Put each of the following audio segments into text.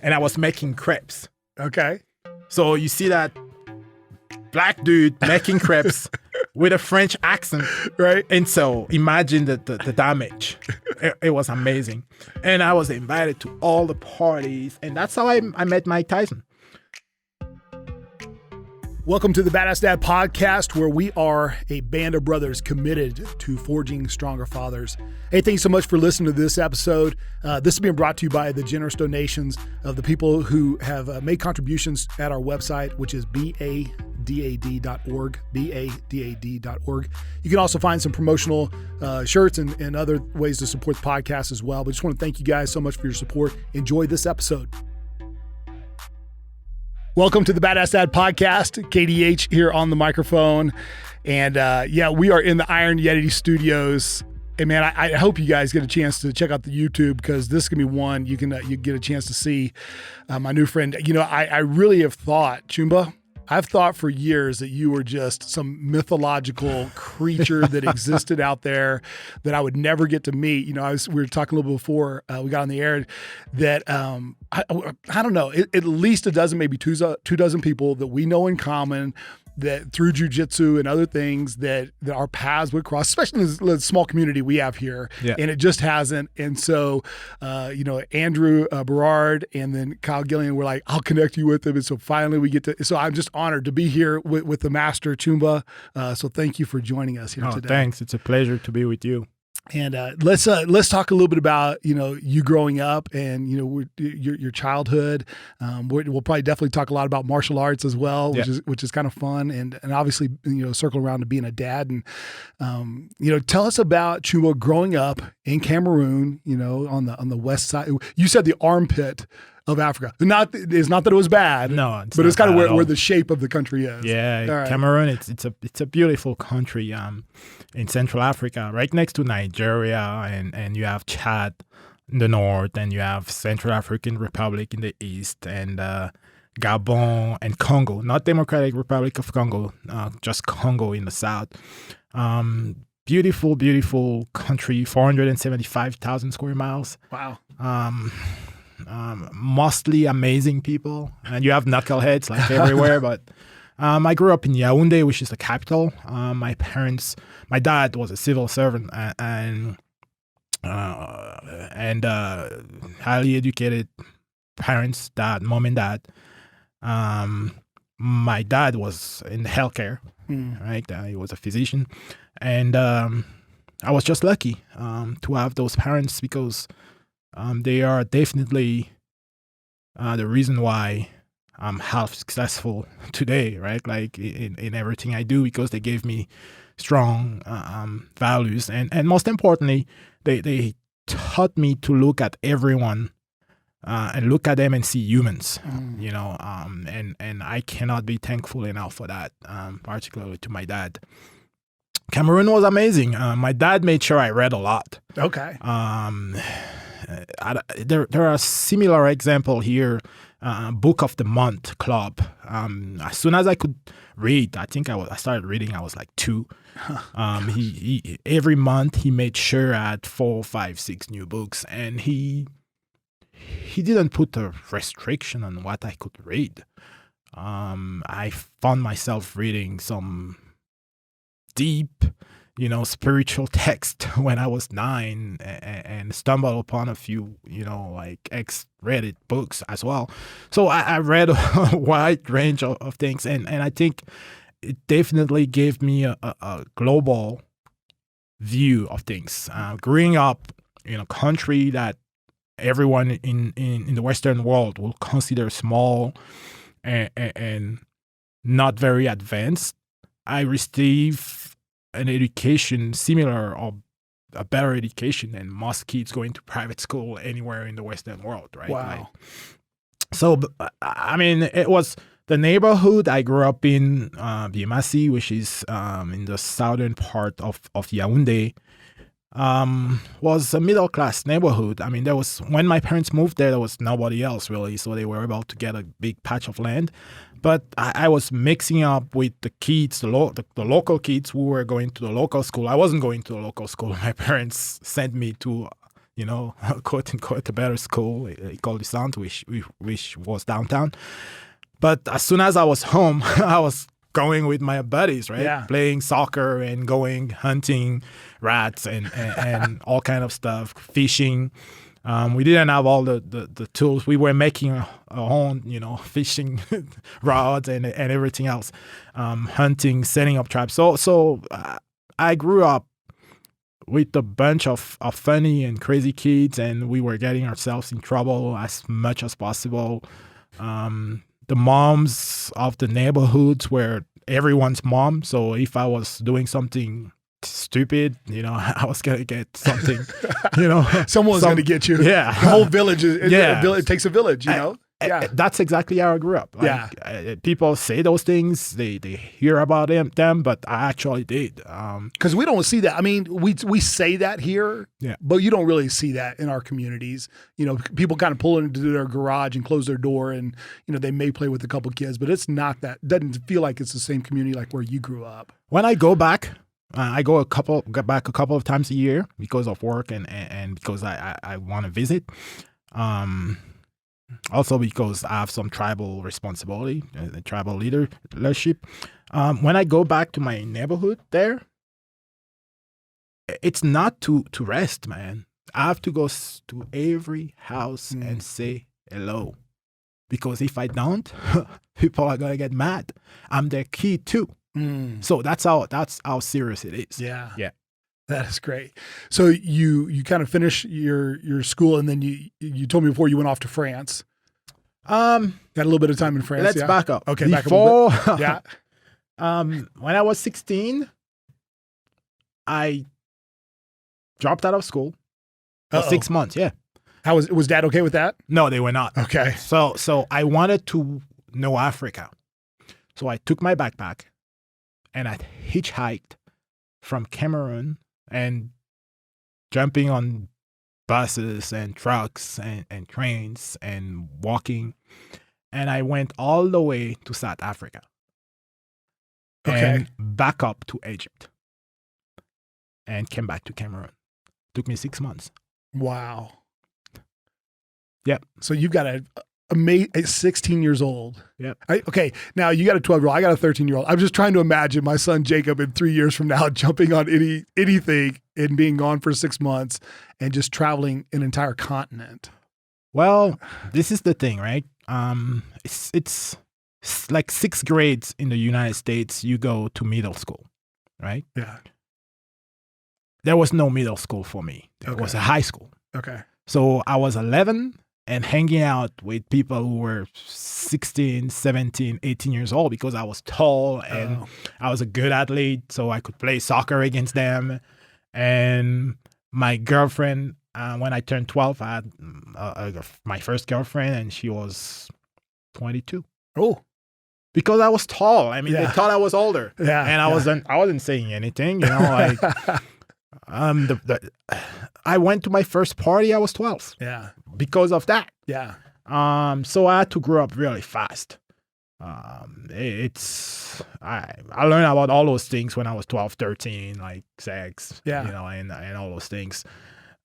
and I was making crepes. Okay. So you see that black dude making crepes with a French accent, right? And so imagine the damage. It was amazing. And I was invited to all the parties, and that's how I met Mike Tyson. Welcome to the Badass Dad podcast, where we are a band of brothers committed to forging stronger fathers. Hey, thanks so much for listening to this episode. This is being brought to you by the generous donations of the people who have made contributions at our website, which is BadAssDads.org, BadAssDads.org. You can also find some promotional shirts and other ways to support the podcast as well. But just want to thank you guys so much for your support. Enjoy this episode. Welcome to the Badass Dad podcast. KDH here on the microphone. And we are in the IronYetiStudios. And man, I hope you guys get a chance to check out the YouTube, because this is going to be one you get a chance to see my new friend. You know, I really have thought, Tchoumba, I've thought for years that you were just some mythological creature that existed out there that I would never get to meet. You know, we were talking a little bit before we got on the air that I don't know, at least a dozen, maybe two dozen people that we know in common, that through jujitsu and other things that our paths would cross, especially in the small community we have here. Yeah. And it just hasn't. And so, Andrew Berard and then Kyle Gillian were like, I'll connect you with him. And so finally we get to, so I'm just honored to be here with the master Tchoumba. So thank you for joining us here today. Thanks. It's a pleasure to be with you. And let's talk a little bit about, you know, you growing up and, you know, your childhood. We'll probably definitely talk a lot about martial arts as well, which is kind of fun, and obviously, you know, circle around to being a dad. And you know, tell us about Tchoumba growing up in Cameroon, you know, on the west side. You said the armpit of Africa. It's not that it was bad. No, but it's kind of where the shape of the country is. Yeah, right. Cameroon. It's a beautiful country. In Central Africa, right next to Nigeria, and you have Chad in the north, and you have Central African Republic in the east, and Gabon and Congo, not Democratic Republic of Congo, just Congo in the south. Beautiful, beautiful country, 475,000 square miles. Wow. Mostly amazing people, and you have knuckleheads like everywhere, but I grew up in Yaoundé, which is the capital. My dad was a civil servant and highly educated parents, mom and dad. My dad was in healthcare, right? He was a physician, and I was just lucky to have those parents, because they are definitely the reason why I'm half successful today, right? Like in everything I do, because they gave me strong values, and most importantly, they taught me to look at everyone and look at them and see humans, you know. And I cannot be thankful enough for that, particularly to my dad. Cameroon was amazing. My dad made sure I read a lot. Okay. There are similar example here. Book of the Month Club. As soon as I could read, I think I started reading. I was like 2. He every month he made sure I had 4, 5, 6 new books, and he didn't put a restriction on what I could read. I found myself reading some deep, you know, spiritual text when I was 9, and stumbled upon a few, you know, like Reddit books as well. So I read a wide range of things, and I think it definitely gave me a global view of things. Growing up in a country that everyone in the Western world will consider small and not very advanced, I received an education similar or a better education than most kids going to private school anywhere in the Western world, right? Wow. So, I mean, it was the neighborhood I grew up in, Biemasi, which is in the southern part of Yaoundé, was a middle-class neighborhood. I mean, when my parents moved there was nobody else really, so they were able to get a big patch of land. But I was mixing up with the kids, the local kids who were going to the local school. I wasn't going to the local school. My parents sent me to quote unquote, a better school, École du Centre, which was downtown. But as soon as I was home, I was going with my buddies, right? Yeah. Playing soccer and going hunting rats and all kind of stuff, fishing. We didn't have all the tools. We were making our own, fishing rods and everything else, hunting, setting up traps. So I grew up with a bunch of funny and crazy kids, and we were getting ourselves in trouble as much as possible. The moms of the neighborhoods were everyone's mom. So if I was doing something stupid, I was going to get something, Someone's going to get you. Yeah. The whole village it takes a village, Yeah. That's exactly how I grew up. People say those things, they hear about them, but I actually did. Because we don't see that. I mean, we say that here, but you don't really see that in our communities. People kind of pull into their garage and close their door, and they may play with a couple kids, but it's not that. Doesn't feel like it's the same community like where you grew up. When I go back, I go back a couple of times a year because of work and because I want to visit. Also because I have some tribal responsibility, tribal leadership. When I go back to my neighborhood there, it's not to rest, man. I have to go to every house and say hello. Because if I don't, people are going to get mad. I'm their kid too. So that's how serious it is. Yeah. Yeah. That is great. So you kind of finish your school, and then you told me before you went off to France. Got a little bit of time in France. Let's back up. Okay, before, back up a bit. Yeah. When I was 16, I dropped out of school for 6 months. Yeah. How was Dad okay with that? No, they were not. Okay. So I wanted to know Africa. So I took my backpack and I hitchhiked from Cameroon and jumping on buses and trucks and trains and walking. And I went all the way to South Africa. And back up to Egypt. And came back to Cameroon. Took me 6 months. Wow. Yep. So you've got a 16 years old. Yep. Okay. Now you got a 12-year-old. I got a 13-year-old. I'm just trying to imagine my son Jacob in 3 years from now jumping on anything and being gone for 6 months and just traveling an entire continent. Well, this is the thing, right? It's like 6th grades in the United States. You go to middle school, right? Yeah. There was no middle school for me. There was a high school. Okay. So I was 11 and hanging out with people who were 16, 17, 18 years old because I was tall and I was a good athlete, so I could play soccer against them. And my girlfriend, when I turned 12, I had my first girlfriend, and she was 22. Oh. Because I was tall. I mean, they thought I was older. Yeah. And I wasn't saying anything, like... I went to my first party. I was 12. Yeah. Because of that. Yeah. So I had to grow up really fast. I learned about all those things when I was 12, 13, like sex, and all those things.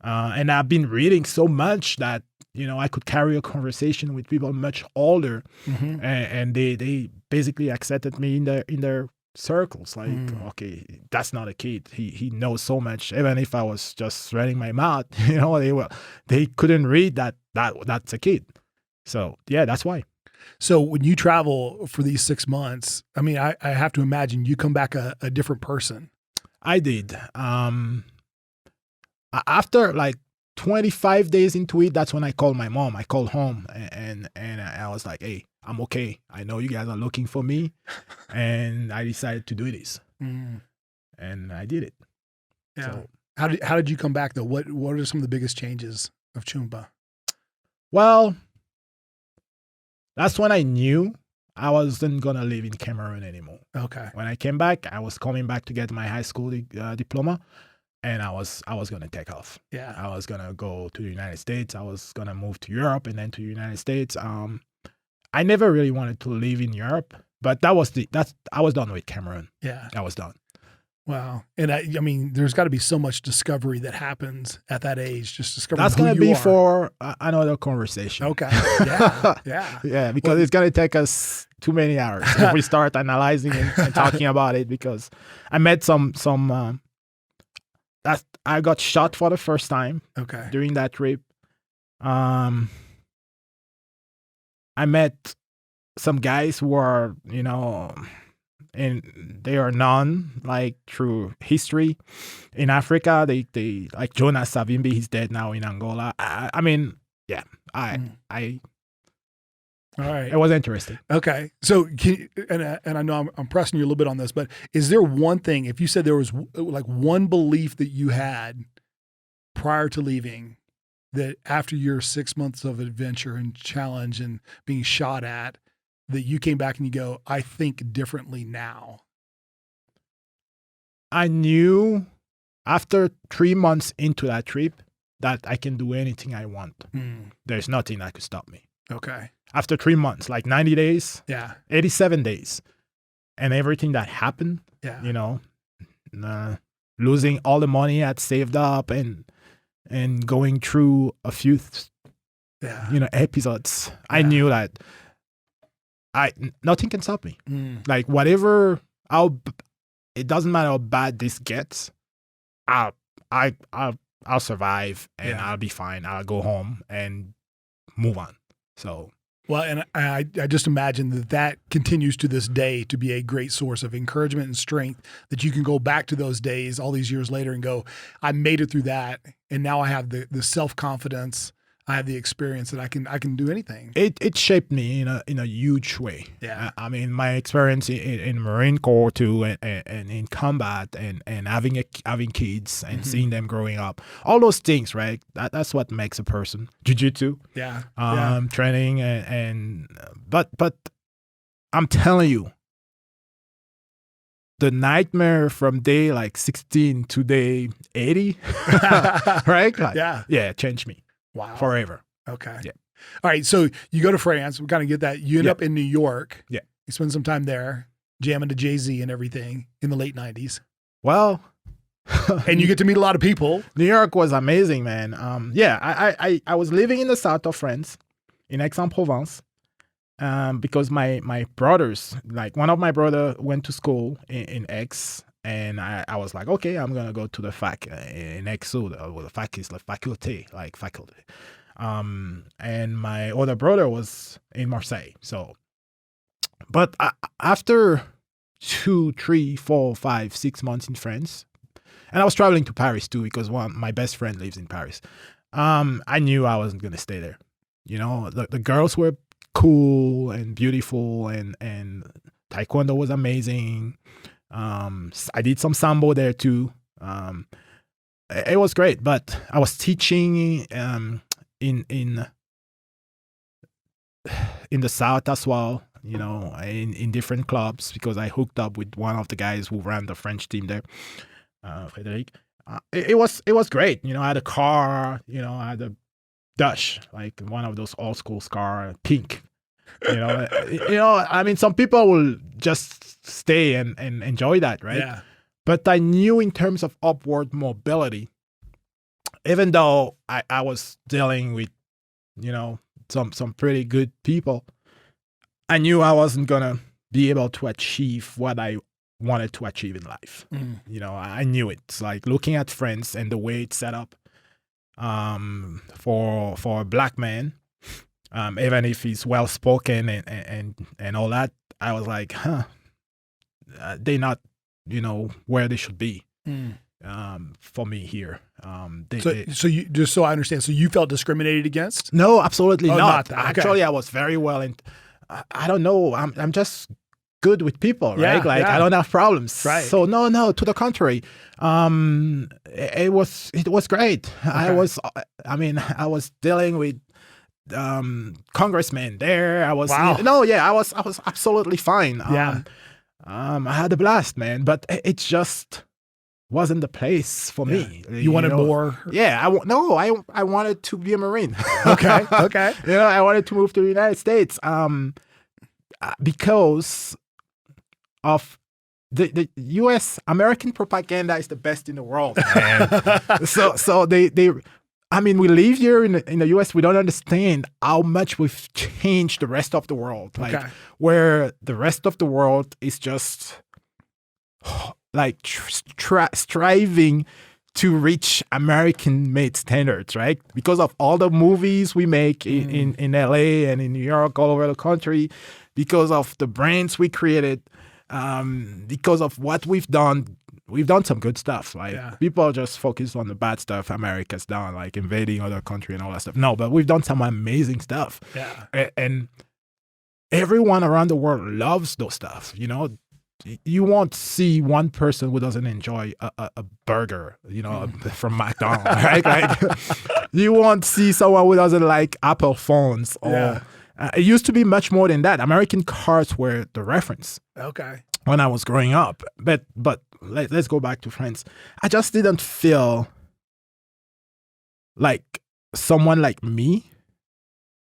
And I've been reading so much that, I could carry a conversation with people much older, and they basically accepted me in their circles. Like, okay, that's not a kid. He knows so much. Even if I was just running my mouth, they couldn't read that's a kid. So yeah, that's why. So when you travel for these 6 months, I mean, I have to imagine you come back a different person. I did. After like 25 days into it, that's when I called my mom. I called home and I was like, hey, I'm okay. I know you guys are looking for me. And I decided to do this. And I did it. Yeah. So, how did you come back though? What are some of the biggest changes of Tchoumba? Well, that's when I knew I wasn't going to live in Cameroon anymore. Okay. When I came back, I was coming back to get my high school diploma. And I was going to take off. Yeah. I was going to go to the United States. I was going to move to Europe and then to the United States. I never really wanted to live in Europe, but I was done with Cameroon. Yeah. I was done. Wow. And I mean, there's got to be so much discovery that happens at that age, just discovering That's who going to you be are. for another conversation. Okay. Yeah. Yeah. Yeah, because it's going to take us too many hours if we start analyzing and talking about it, because I met some that I got shot for the first time Okay. during that trip. I met some guys who are, and they are known like through history in Africa. They like Jonas Savimbi. He's dead now in Angola. I mean, yeah, All right. It was interesting. Okay. So, and I know I'm pressing you a little bit on this, but is there one thing, if you said there was like one belief that you had prior to leaving, that after your 6 months of adventure and challenge and being shot at, that you came back and you go, I think differently now? I knew after 3 months into that trip that I can do anything I want. There's nothing that could stop me. Okay. After 3 months, like 90 days, Yeah. 87 days, and everything that happened, Yeah. Losing all the money I'd saved up and going through a few, episodes, I knew that nothing can stop me. Like whatever, it doesn't matter how bad this gets, I'll survive and I'll be fine. I'll go home and move on. So. Well, and I just imagine that continues to this day to be a great source of encouragement and strength, that you can go back to those days all these years later and go, I made it through that, and now I have the self-confidence, I have the experience that I can do anything. It shaped me in a huge way. Yeah. I mean, my experience in Marine Corps too, and in combat, and having kids and seeing them growing up, all those things, right? That's what makes a person. Jiu-jitsu, training, but I'm telling you, the nightmare from day like 16 to day 80, right? Like, yeah, changed me. Wow. Forever. Okay. Yeah. All right. So you go to France. We kind of get that. You end up in New York. Yeah. You spend some time there, jamming to Jay-Z and everything in the late 90s. Well. And you get to meet a lot of people. New York was amazing, man. I was living in the south of France, in Aix-en-Provence, because my brothers, like one of my brother went to school in Aix. And I was like, okay, I'm going to go to the fac in Aix-en. The fac is the faculty, like faculty. And my older brother was in Marseille. So, but after 2, 3, 4, 5, 6 months in France, and I was traveling to Paris too, because my best friend lives in Paris. I knew I wasn't going to stay there. The girls were cool and beautiful, and Taekwondo was amazing. I did some sambo there too. It was great, but I was teaching in the south as well, in different clubs, because I hooked up with one of the guys who ran the French team there, Frédéric. It was great. I had a car, I had a Dutch, like one of those old school car, pink. I mean, some people will just stay and enjoy that, right? Yeah. But I knew in terms of upward mobility, even though I was dealing with, some pretty good people, I knew I wasn't gonna be able to achieve what I wanted to achieve in life. I knew it. It's like looking at France and the way it's set up, for a black man. Even if he's well spoken and all that, I was like, they're not, where they should be. For me here. So you, just so I understand, so you felt discriminated against? No, absolutely not. Okay. Actually, I was very well, and I don't know. I'm just good with people, right? I don't have problems. Right. So no, to the contrary. It was great. Okay. I was dealing with congressman there. I was I was absolutely fine. I had a blast, man, but it just wasn't the place for me. You wanted more? Yeah, I wanted to be a Marine. Okay. I wanted to move to the United States because of the U.S. American propaganda is the best in the world, man. so they I mean, we live here in the U.S. We don't understand how much we've changed the rest of the world. Like where the rest of the world is just like striving to reach American-made standards, right? Because of all the movies we make in LA and in New York, all over the country, because of the brands we created, because of what we've done. We've done some good stuff. Like people just focus on the bad stuff America's done, like invading other country and all that stuff. No, but we've done some amazing stuff. Yeah. And everyone around the world loves those stuff. You know, you won't see one person who doesn't enjoy a burger, you know, from McDonald's, right? Like you won't see someone who doesn't like Apple phones or it used to be much more than that. American cars were the reference. Okay. When I was growing up. But let's go back to France. I just didn't feel like someone like me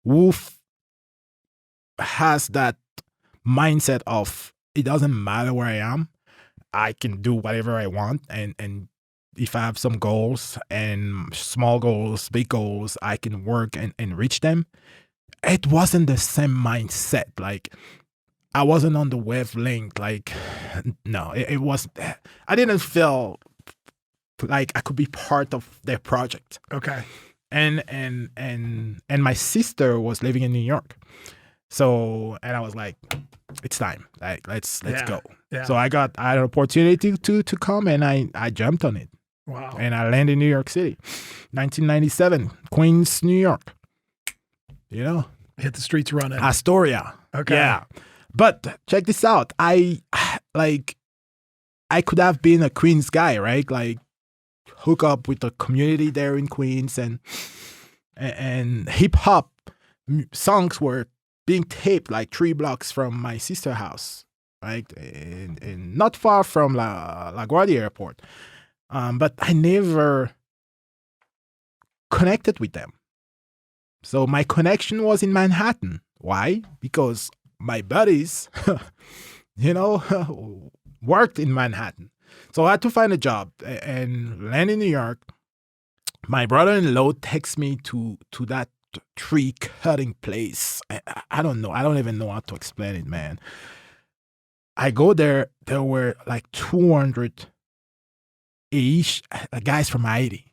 who has that mindset of it doesn't matter where I am. I can do whatever I want. And if I have some goals and small goals, big goals, I can work and reach them. It wasn't the same mindset. Like, I wasn't on the wavelength. Like, no, it was. I didn't feel like I could be part of their project. Okay. And my sister was living in New York, so and I was like, it's time. Like, let's go. Yeah. So I had an opportunity to come, and I jumped on it. Wow. And I landed in New York City, 1997, Queens, New York. You know, hit the streets running. Astoria. Okay. Yeah. But check this out. I could have been a Queens guy, right? Like hook up with the community there in Queens and hip hop songs were being taped like 3 blocks from my sister's house, right? And not far from LaGuardia Airport. But I never connected with them. So my connection was in Manhattan. Why? Because my buddies, you know, worked in Manhattan. So I had to find a job and land in New York. My brother-in-law takes me to that tree cutting place. I don't know. I don't even know how to explain it, man. I go there. There were like 200-ish guys from Haiti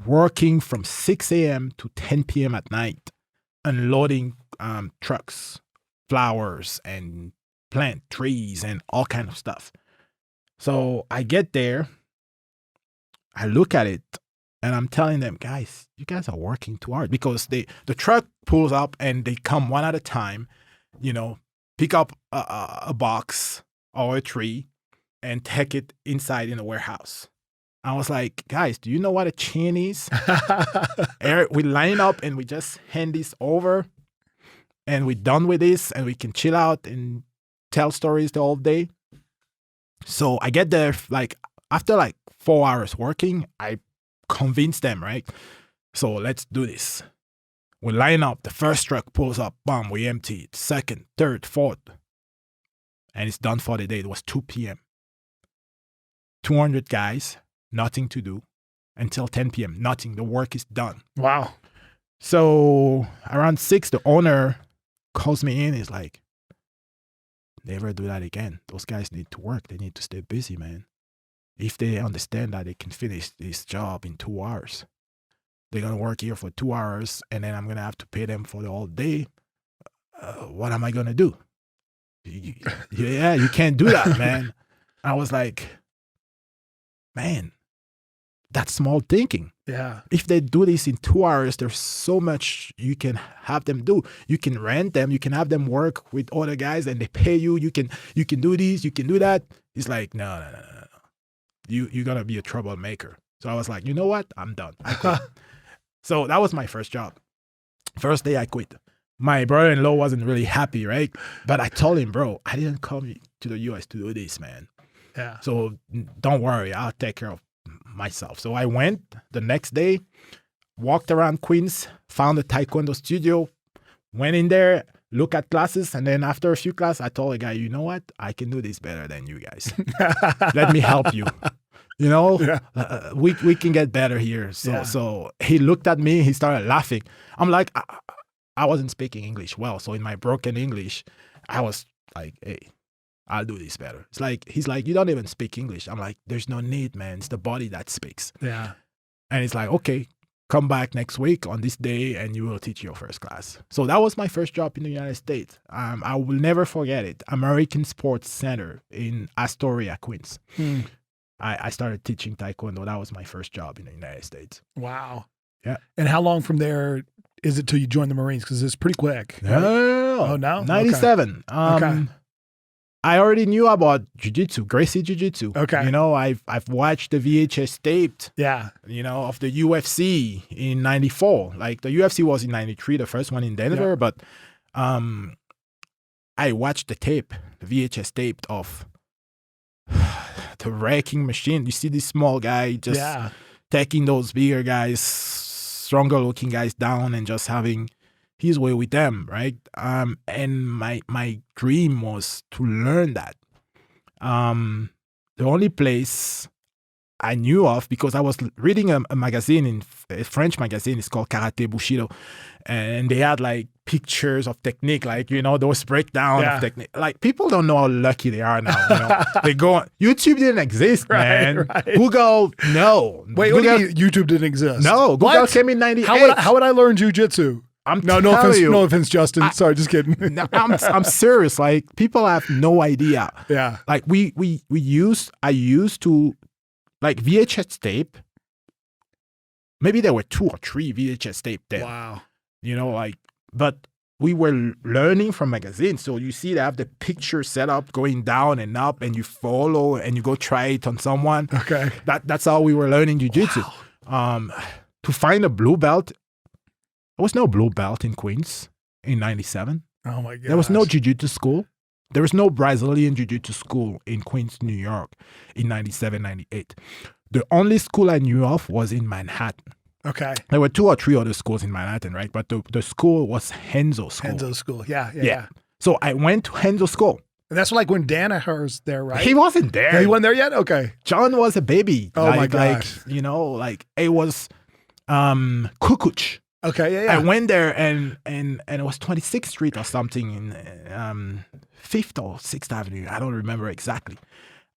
working from 6 a.m. to 10 p.m. at night, unloading trucks, flowers, and plant trees and all kind of stuff. So I get there, I look at it, and I'm telling them, guys, you guys are working too hard, because the truck pulls up and they come one at a time, you know, pick up a box or a tree and take it inside in a warehouse. I was like, guys, do you know what a chain is? We line up and we just hand this over and we're done with this and we can chill out and tell stories the whole day. So I get there, like after like 4 hours working, I convince them, right? So let's do this. We line up, the first truck pulls up, bam, we empty it. Second, third, fourth. And it's done for the day. It was 2 p.m. 200 guys. Nothing to do until 10 p.m. Nothing. The work is done. Wow. So around 6, the owner calls me in. He's like, never do that again. Those guys need to work. They need to stay busy, man. If they understand that they can finish this job in 2 hours, they're going to work here for 2 hours and then I'm going to have to pay them for the whole day. What am I going to do? Yeah, you can't do that, man. I was like, man, that's small thinking. Yeah. If they do this in 2 hours, there's so much you can have them do. You can rent them. You can have them work with other guys and they pay you. You can do this. You can do that. He's like, no. You're going to be a troublemaker. So I was like, you know what? I'm done. I quit. So that was my first job. First day I quit. My brother-in-law wasn't really happy, right? But I told him, bro, I didn't come to the U.S. to do this, man. Yeah. So don't worry, I'll take care of myself. So I went the next day, walked around Queens, found a taekwondo studio, went in there, look at classes, and then after a few classes, I told the guy, you know what? I can do this better than you guys. Let me help you. You know, we can get better here. So he looked at me. He started laughing. I'm like, I wasn't speaking English well. So in my broken English, I was like, hey, I'll do this better. It's like, he's like, you don't even speak English. I'm like, there's no need, man. It's the body that speaks. Yeah. And he's like, okay, come back next week on this day and you will teach your first class. So that was my first job in the United States. I will never forget it. American Sports Center in Astoria, Queens. I started teaching Taekwondo. That was my first job in the United States. Wow. Yeah. And how long from there is it till you join the Marines? Because it's pretty quick. Right? No. Oh, no? 97. Okay. I already knew about jiu-jitsu, Gracie jiu-jitsu. Okay. You know, I've watched the VHS taped, Yeah. you know, of the UFC in 94. Like the UFC was in 93, the first one in Denver, but I watched the tape, the VHS taped of the wrecking machine. You see this small guy just taking those bigger guys, stronger looking guys down and just having his way with them, right? And my dream was to learn that. The only place I knew of, because I was reading a magazine, a French magazine, it's called Karate Bushido, and they had like pictures of technique, like, you know, those breakdown of technique. Like, people don't know how lucky they are now. You know? They go, YouTube didn't exist, man. Right. Google, no. Wait, Google, what do you mean YouTube didn't exist? No, Google came in 98. How would I learn jiu-jitsu? No offense, Justin. Sorry, just kidding. No, I'm serious. Like, people have no idea. Yeah. Like I used to, like, VHS tape. Maybe there were 2 or 3 VHS tape there. Wow. You know, like, but we were learning from magazines. So you see they have the picture set up going down and up, and you follow and you go try it on someone. Okay. That's how we were learning jiu-jitsu. Wow. To find a blue belt, there was no blue belt in Queens in 97. Oh my God. There was no jiu-jitsu school. There was no Brazilian jiu-jitsu school in Queens, New York in 97, 98. The only school I knew of was in Manhattan. Okay. There were 2 or 3 other schools in Manhattan, right? But the school was Henzo School. Henzo School, yeah. So I went to Henzo School. And that's like when Danaher's there, right? He wasn't there. He wasn't there yet? Okay. John was a baby. Oh my gosh. Like, you know, like it was Kukuch. Okay, yeah. I went there and it was 26th Street or something in 5th or 6th Avenue. I don't remember exactly.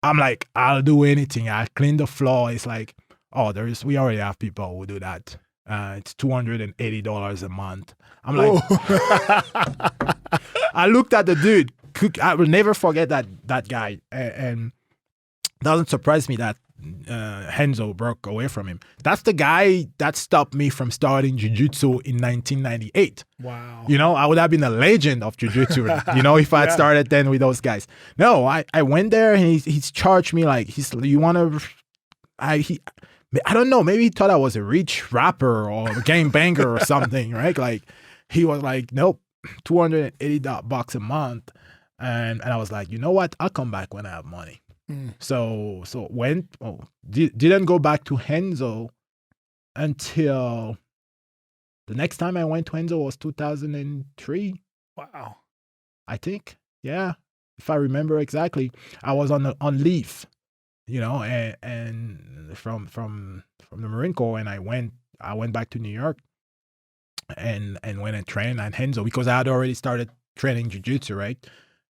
I'm like, I'll do anything. I'll clean the floor. It's like, oh, we already have people who do that. It's $280 a month. I'm like, I looked at the dude. I will never forget that guy. And it doesn't surprise me that Henzo broke away from him. That's the guy that stopped me from starting jiu-jitsu in 1998. Wow. You know, I would have been a legend of jiu-jitsu, you know, if I had started then with those guys. No, I went there and he's charged me like, you want to, I don't know, maybe he thought I was a rich rapper or a game banger or something, right? Like, he was like, nope, $280 a month. And I was like, you know what? I'll come back when I have money. So didn't go back to Henzo until the next time I went to Henzo was 2003. Wow. I think. Yeah. If I remember exactly. I was on leave, you know, and from the Marine Corps, and I went back to New York and went and trained at Henzo because I had already started training jiu-jitsu, right?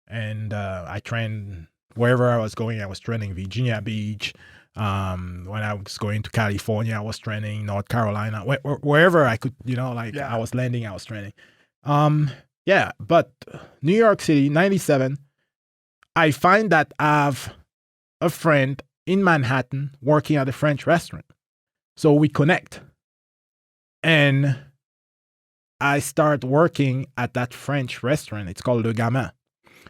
And I trained wherever I was going. I was training Virginia Beach. When I was going to California, I was training North Carolina. Wherever I could, you know, like I was landing, I was training. But New York City, 97, I find that I have a friend in Manhattan working at a French restaurant. So we connect. And I start working at that French restaurant. It's called Le Gamin.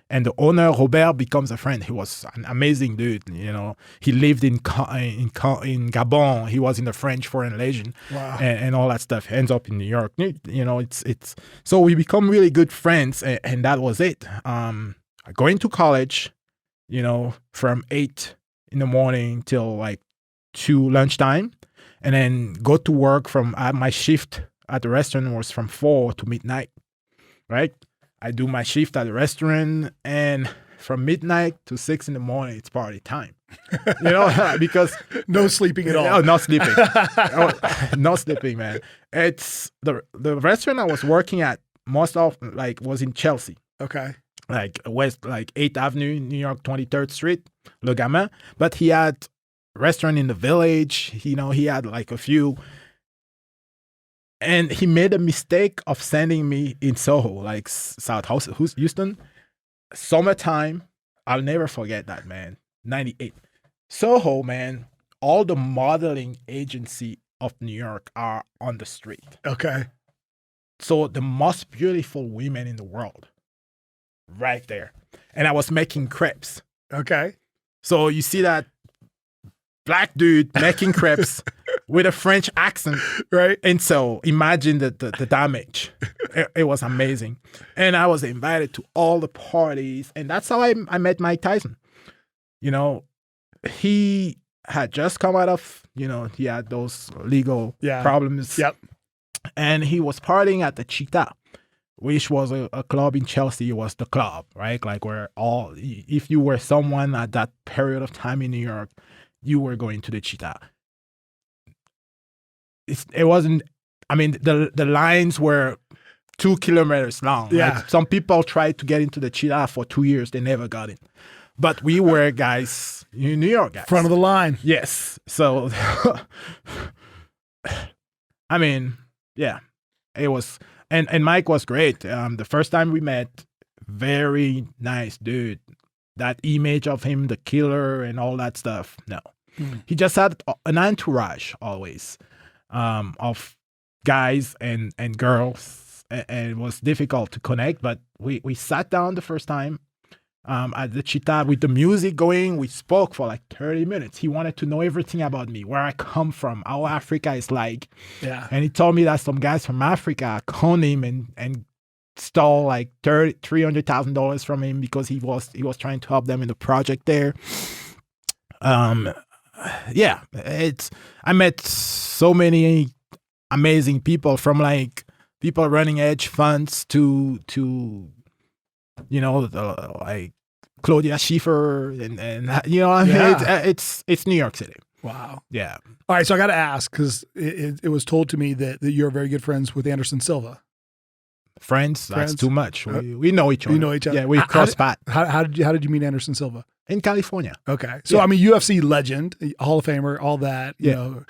And the owner, Robert, becomes a friend. He was an amazing dude, you know. He lived in Gabon. He was in the French Foreign Legion. Wow. and all that stuff. Ends up in New York. You know, it's so we become really good friends, and that was it. Going to college, you know, from 8 in the morning till like 2 lunchtime, and then go to work from my shift at the restaurant was from 4 to midnight, right? I do my shift at the restaurant, and from midnight to 6 in the morning, it's party time. You know, because no sleeping at all. Oh, not sleeping. Not sleeping, man. It's the restaurant I was working at most of was in Chelsea. Okay. Like west, like 8th Avenue, New York, 23rd Street, Le Gamin. But he had restaurant in the Village. You know, he had like a few. And he made a mistake of sending me in Soho, like South Houston. Summertime. I'll never forget that, man. 98. Soho, man, all the modeling agency of New York are on the street. Okay. So the most beautiful women in the world, right there. And I was making crepes. Okay. So you see that black dude making crepes with a French accent. Right. And so imagine the damage. It was amazing. And I was invited to all the parties. And that's how I met Mike Tyson. You know, he had just come out of, you know, he had those legal problems. Yep. And he was partying at the Cheetah, which was a club in Chelsea. It was the club, right? Like where if you were someone at that period of time in New York, you were going to the Cheetah. It wasn't, I mean, the lines were 2 kilometers long. Yeah. Like some people tried to get into the Cheetah for 2 years. They never got in. But we were guys, New York guys. Front of the line. Yes. So, I mean, yeah, it was, and Mike was great. The first time we met, very nice dude. That image of him, the killer and all that stuff, no. He just had an entourage always of guys and girls, and it was difficult to connect, but we sat down the first time at the Cheetah with the music going. We spoke for like 30 minutes. He wanted to know everything about me, where I come from, how Africa is like. Yeah. And he told me that some guys from Africa conned him and stole like $300,000 from him because he was trying to help them in the project there. Yeah, I met so many amazing people, from like people running hedge funds to you know, like Claudia Schiffer and you know, I mean, it's New York City. Wow. Yeah. All right, so I got to ask, because it was told to me that you're very good friends with Anderson Silva. Friends? That's too much. We know each other. We know each other. Yeah, we cross paths. How did you meet Anderson Silva? In California. Okay. So, I mean, UFC legend, Hall of Famer, all that, you know,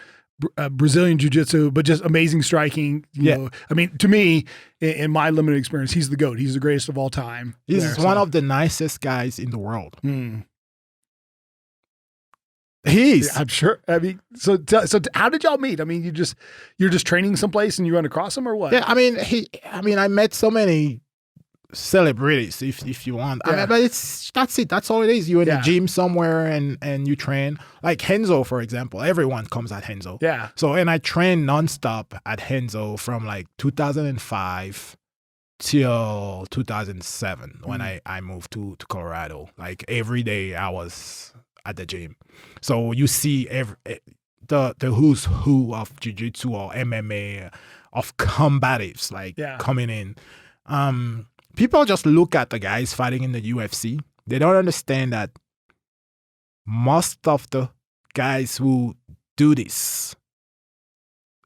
Brazilian Jiu-Jitsu, but just amazing striking. You know, I mean, to me, in my limited experience, he's the GOAT. He's the greatest of all time. He's one of the nicest guys in the world. He's. I'm sure. I mean, so how did y'all meet? I mean, you're just training someplace and you run across him, or what? Yeah, I mean, I met so many celebrities, if you want. I mean, but that's it. That's all it is. You're in a gym somewhere and you train. Like Henzo, for example. Everyone comes at Henzo. Yeah. So, and I trained nonstop at Henzo from like 2005 till 2007 when I moved to Colorado. Like every day I was at the gym. So you see the who's who of jiu-jitsu or MMA, of combatives coming in. People just look at the guys fighting in the UFC. They don't understand that most of the guys who do this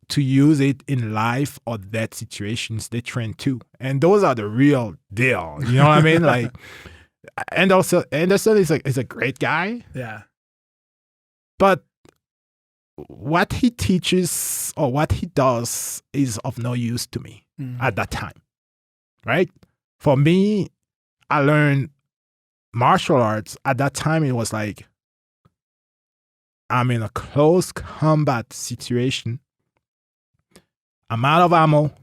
to use it in life or death situations, they train too. And those are the real deal. You know what I mean? Like, and also Anderson is a great guy. Yeah. But what he teaches or what he does is of no use to me at that time. Right? For me, I learned martial arts. At that time, it was like, I'm in a close combat situation. I'm out of ammo.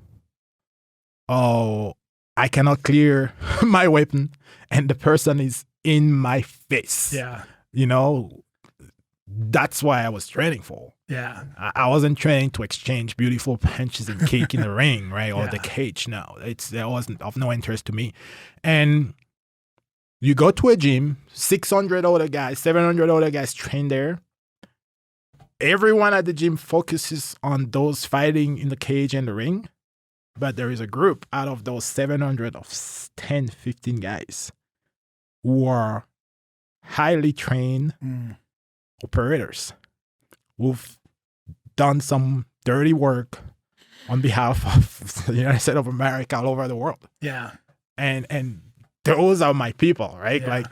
Oh, I cannot clear my weapon. And the person is in my face. Yeah. You know, that's why I was training for. Yeah. I wasn't training to exchange beautiful punches and kick in the ring, right? Or the cage. No, that wasn't of no interest to me. And you go to a gym, 600 other guys, 700 other guys train there. Everyone at the gym focuses on those fighting in the cage and the ring. but there is a group out of those 700 of 10, 15 guys who are highly trained operators who've done some dirty work on behalf of the United States of America all over the world. Yeah. And those are my people, right?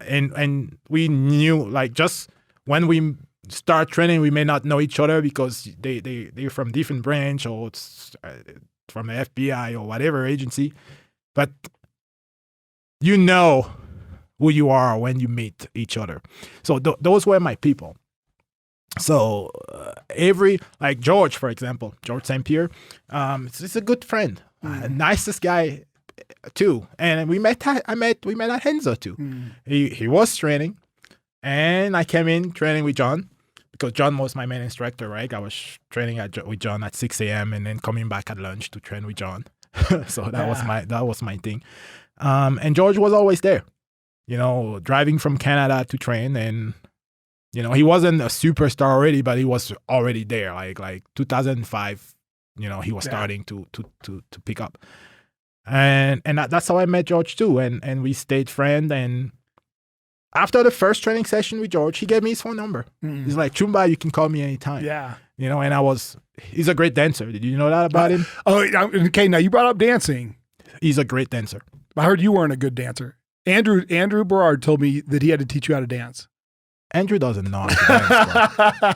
And we knew, like, just when we start training, we may not know each other because they're from different branch or it's from the FBI or whatever agency, but you know who you are when you meet each other. So those were my people. So like George, for example, George St. Pierre, he's a good friend, nicest guy too. And we met at Henzo too. He was training, and I came in training with John because John was my main instructor, right? I was training with John at 6 a.m. and then coming back at lunch to train with John. So that was my thing. And George was always there, driving from Canada to train. And he wasn't a superstar already, but he was already there. Like 2005, he was starting to pick up. And that's how I met George too. And we stayed friends. And after the first training session with George, he gave me his phone number. He's like, Tchoumba, you can call me anytime. Yeah. And he's a great dancer. Did you know that about him? Okay. Now you brought up dancing. He's a great dancer. I heard you weren't a good dancer. Andrew Berard told me that he had to teach you how to dance. Andrew doesn't know how to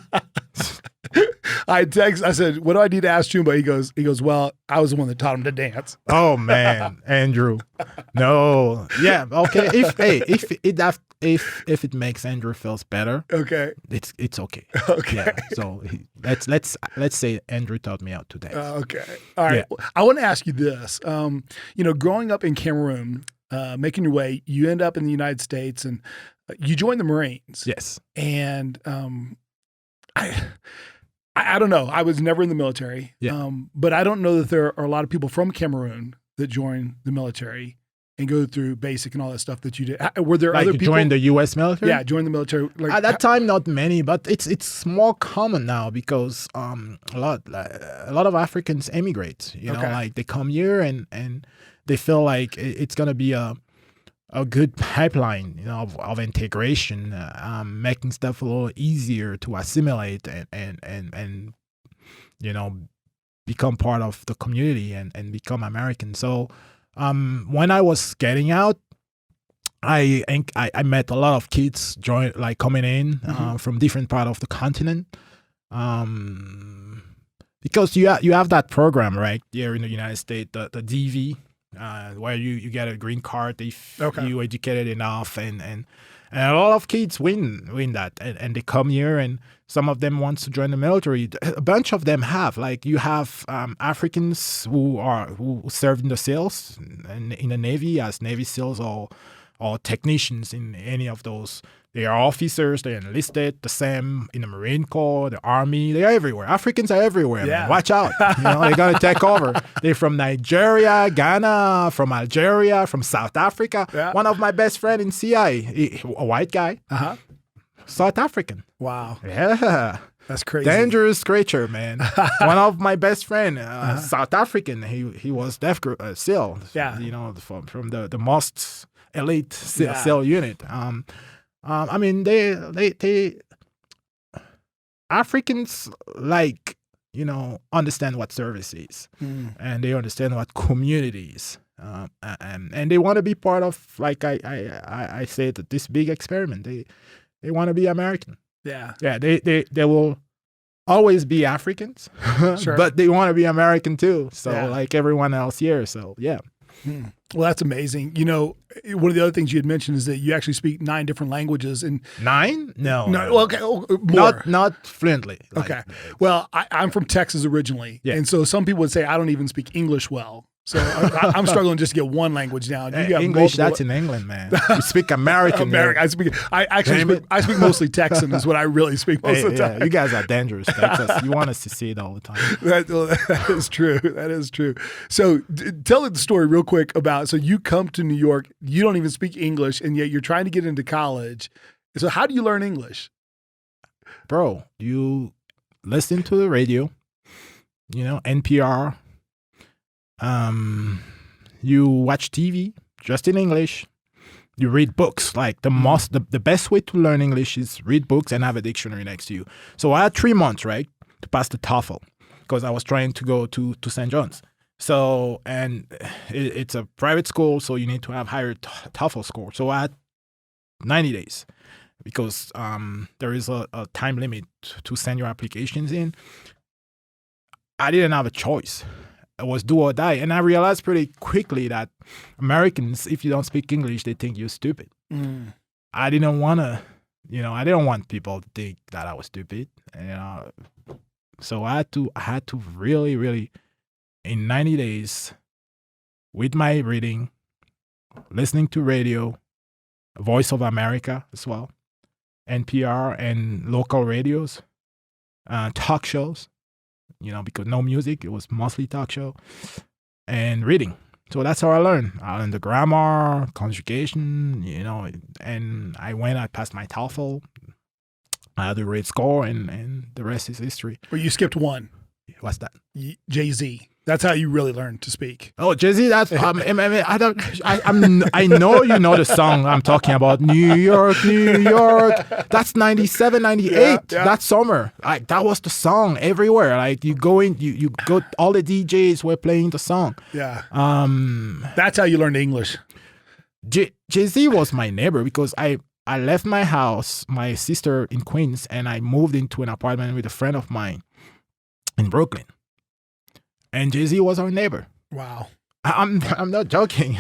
dance. I said, what do I need to ask Tchoumba? He goes, well, I was the one that taught him to dance. Oh man, Andrew. No. Yeah, okay. If it makes Andrew feels better, okay. It's okay. Okay. Yeah. So let's say Andrew taught me how to dance. Okay. All right. Yeah. I want to ask you this. Growing up in Cameroon, making your way, you end up in the United States and you join the Marines. Yes. And I don't know. I was never in the military. Yeah. But I don't know that there are a lot of people from Cameroon that join the military and go through basic and all that stuff that you did. Were there other people? Join the U.S. military? Yeah, join the military. At that time, not many, but it's more common now because a lot of Africans emigrate. Like they come here and they feel like it's gonna be a good pipeline, of integration, making stuff a little easier to assimilate and become part of the community and become American. So when I was getting out, I met a lot of kids coming in from different part of the continent, because you have that program right here in the United States, the DV. Where you get a green card if you educated enough, and a lot of kids win that, and they come here, and some of them wants to join the military. A bunch of them have, you have Africans who served in the SEALs and in the Navy as Navy SEALs or technicians in any of those. They are officers, they're enlisted, the same in the Marine Corps, the Army, they're everywhere. Africans are everywhere, man. Watch out. They're going to take over. They're from Nigeria, Ghana, from Algeria, from South Africa. Yeah. One of my best friends in CI, a white guy, South African. Wow. Yeah. That's crazy. Dangerous creature, man. One of my best friend, South African, he was SEAL, from the most elite SEAL unit. They Africans understand what service is, and they understand what community is, and they want to be part of, like I said, this big experiment. They want to be American. Yeah. They will always be Africans, sure. But they want to be American too. So like everyone else here. So yeah. Well, that's amazing. One of the other things you had mentioned is that you actually speak 9 different languages. And 9? No. Well, okay, more. Not fluently. Okay. Well, I'm from Texas originally, and so some people would say I don't even speak English well. So I'm struggling just to get one language down. You got English, that's in England, man. You speak American. I speak mostly Texan is what I really speak most of the time. You guys are dangerous, Texas. You want us to see it all the time. That is true. That is true. So tell the story real quick about, so you come to New York, you don't even speak English, and yet you're trying to get into college. So how do you learn English? Bro, you listen to the radio, NPR, You watch TV just in English. You read books. Like the best way to learn English is read books and have a dictionary next to you. So I had 3 months, right, to pass the TOEFL because I was trying to go to St. John's. So, and it's a private school, so you need to have higher TOEFL score. So I had 90 days because there is a time limit to send your applications in. I didn't have a choice. It was do or die. And I realized pretty quickly that Americans, if you don't speak English, they think you're stupid. I didn't want to, I didn't want people to think that I was stupid. So I had to really, really, in 90 days, with my reading, listening to radio, Voice of America as well, NPR and local radios, talk shows, because no music, it was mostly talk show, and reading. So that's how I learned. I learned the grammar, conjugation, and I passed my TOEFL. I had a great score, and the rest is history. Well, you skipped one. What's that? Jay-Z. That's how you really learned to speak. Oh, Jay-Z, that's I know you know the song I'm talking about. New York, New York. That's 97, 98. Yeah. That summer. Like that was the song everywhere. Like you go in, you go, all the DJs were playing the song. Yeah. That's how you learned English. Jay-Z was my neighbor because I left my house, my sister in Queens, and I moved into an apartment with a friend of mine in Brooklyn. And Jay-Z was our neighbor. Wow. I'm not joking.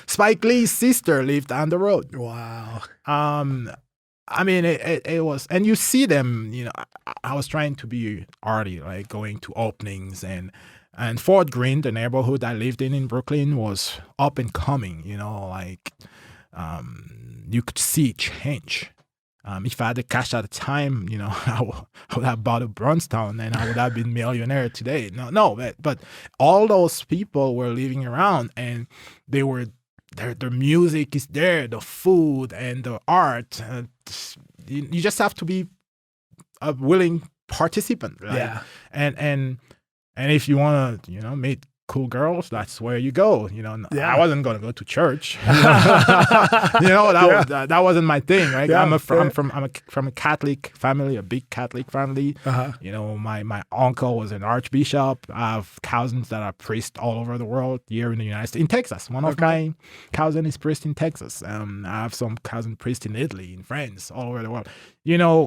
Spike Lee's sister lived down the road. Wow. I mean, it was, and you see them. I was trying to be arty, like going to openings, and Fort Greene, the neighborhood I lived in Brooklyn, was up and coming. You could see change. If I had the cash at the time, I would have bought a Brownstown and I would have been millionaire today. But all those people were living around, and they were their music is there, the food and the art. You just have to be a willing participant, right? Yeah. And if you want to, meet cool girls, that's where you go. I wasn't going to go to church. That wasn't my thing, right? Yeah, I'm from a Catholic family, a big Catholic family. My uncle was an archbishop. I have cousins that are priests all over the world. Here in the United States, in Texas, one of my cousins is priest in Texas. I have some cousin priests in Italy, in France, all over the world.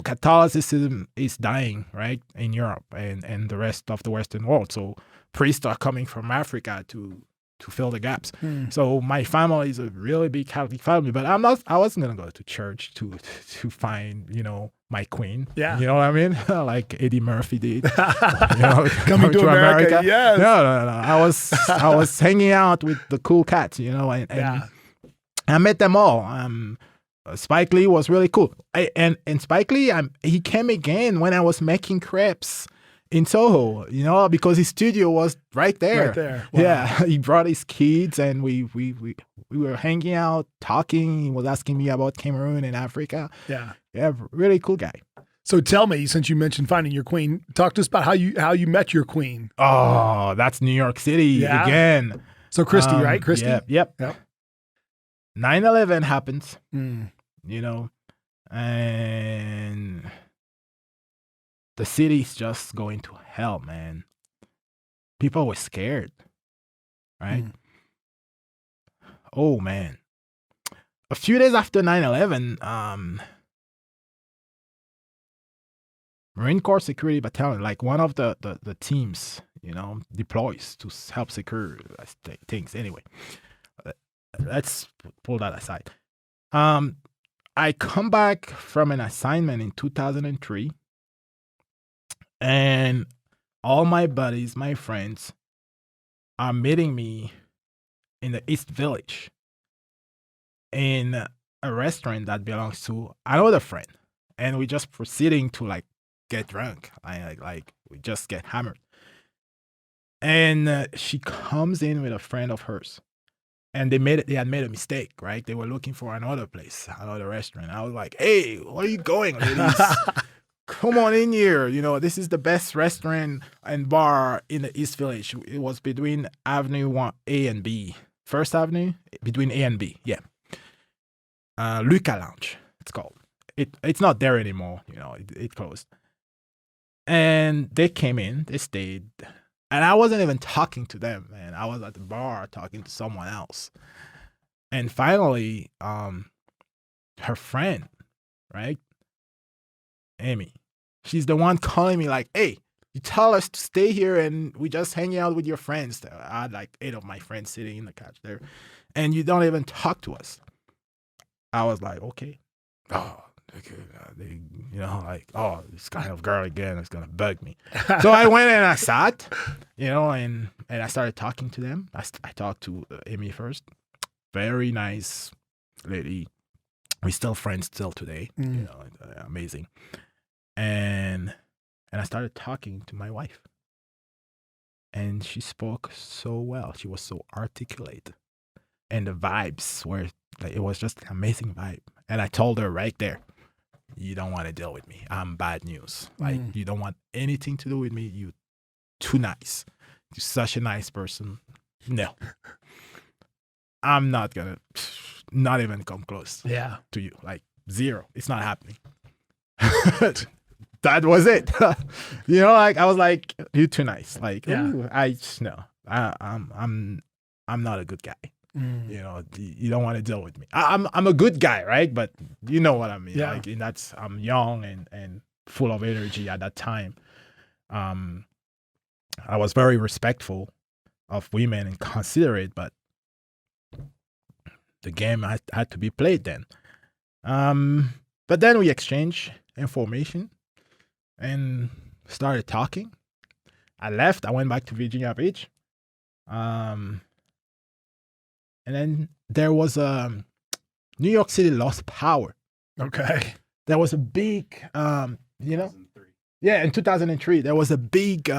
Catholicism is dying, right, in Europe and the rest of the Western world. So priests are coming from Africa to fill the gaps. So my family is a really big Catholic family, but I wasn't gonna go to church to find my queen. Yeah, you know what I mean? Like Eddie Murphy did. Coming to America. Yes. No. I was hanging out with the cool cats. And I met them all. Spike Lee was really cool. And Spike Lee, he came again when I was making crepes in Soho, because his studio was right there. Right there. Wow. Yeah, he brought his kids, and we were hanging out, talking. He was asking me about Cameroon and Africa. Yeah, really cool guy. So tell me, since you mentioned finding your queen, talk to us about how you met your queen. Oh, that's New York City again. So Christy, right? Christy. Yep. 9/11 happens. And the city's just going to hell, man. People were scared, right? Oh, man. A few days after 9/11, Marine Corps Security Battalion, like one of the teams, deploys to help secure things. Anyway, let's pull that aside. I come back from an assignment in 2003. And all my buddies, my friends, are meeting me in the East Village in a restaurant that belongs to another friend. And we're just proceeding to get drunk. Like we just get hammered. And she comes in with a friend of hers. And they had made a mistake, right? They were looking for another place, another restaurant. I was like, hey, where are you going, ladies? come on in here. This is the best restaurant and bar in the East Village. It was between Avenue 1, A and B. First Avenue, between A and B. Yeah. Luca Lounge, it's called. It's not there anymore. It closed. And they came in, they stayed. And I wasn't even talking to them, man. I was at the bar talking to someone else. And finally, her friend, right? Amy. She's the one calling me like, hey, you tell us to stay here and we just hang out with your friends. I had like 8 of my friends sitting in the couch there. And you don't even talk to us. I was like, okay. Oh, okay. This kind of girl again is going to bug me. So I went and I sat, and I started talking to them. I talked to Amy first. Very nice lady. We're still friends till today. Amazing. And I started talking to my wife. And she spoke so well. She was so articulate. And the vibes were, it was just an amazing vibe. And I told her right there, you don't want to deal with me. I'm bad news. You don't want anything to do with me. You too nice. You're such a nice person. No. I'm not going to, not even come close to you. Like, zero. It's not happening. That was it. I was like, you're too nice. Like, ooh, I'm not a good guy. You don't want to deal with me. I'm a good guy, right? But you know what I mean. Yeah. I'm young and full of energy at that time. I was very respectful of women and considerate, but the game had to be played then. But then we exchanged information and started talking. I left. I went back to Virginia Beach. And then there was New York City lost power. Okay. There was a big, 2003. Yeah, in 2003, there was a big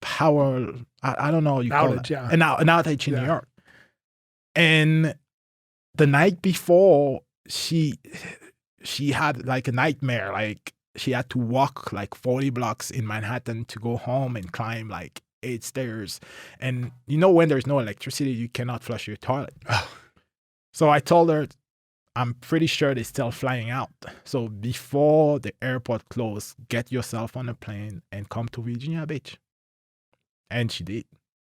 power, I don't know what you call it. Yeah. An outage in New York. And the night before, she had like a nightmare. Like she had to walk like 40 blocks in Manhattan to go home and climb like 8 stairs. And when there's no electricity, you cannot flush your toilet. Oh. So I told her, I'm pretty sure they're still flying out. So before the airport closed, get yourself on a plane and come to Virginia Beach. And she did.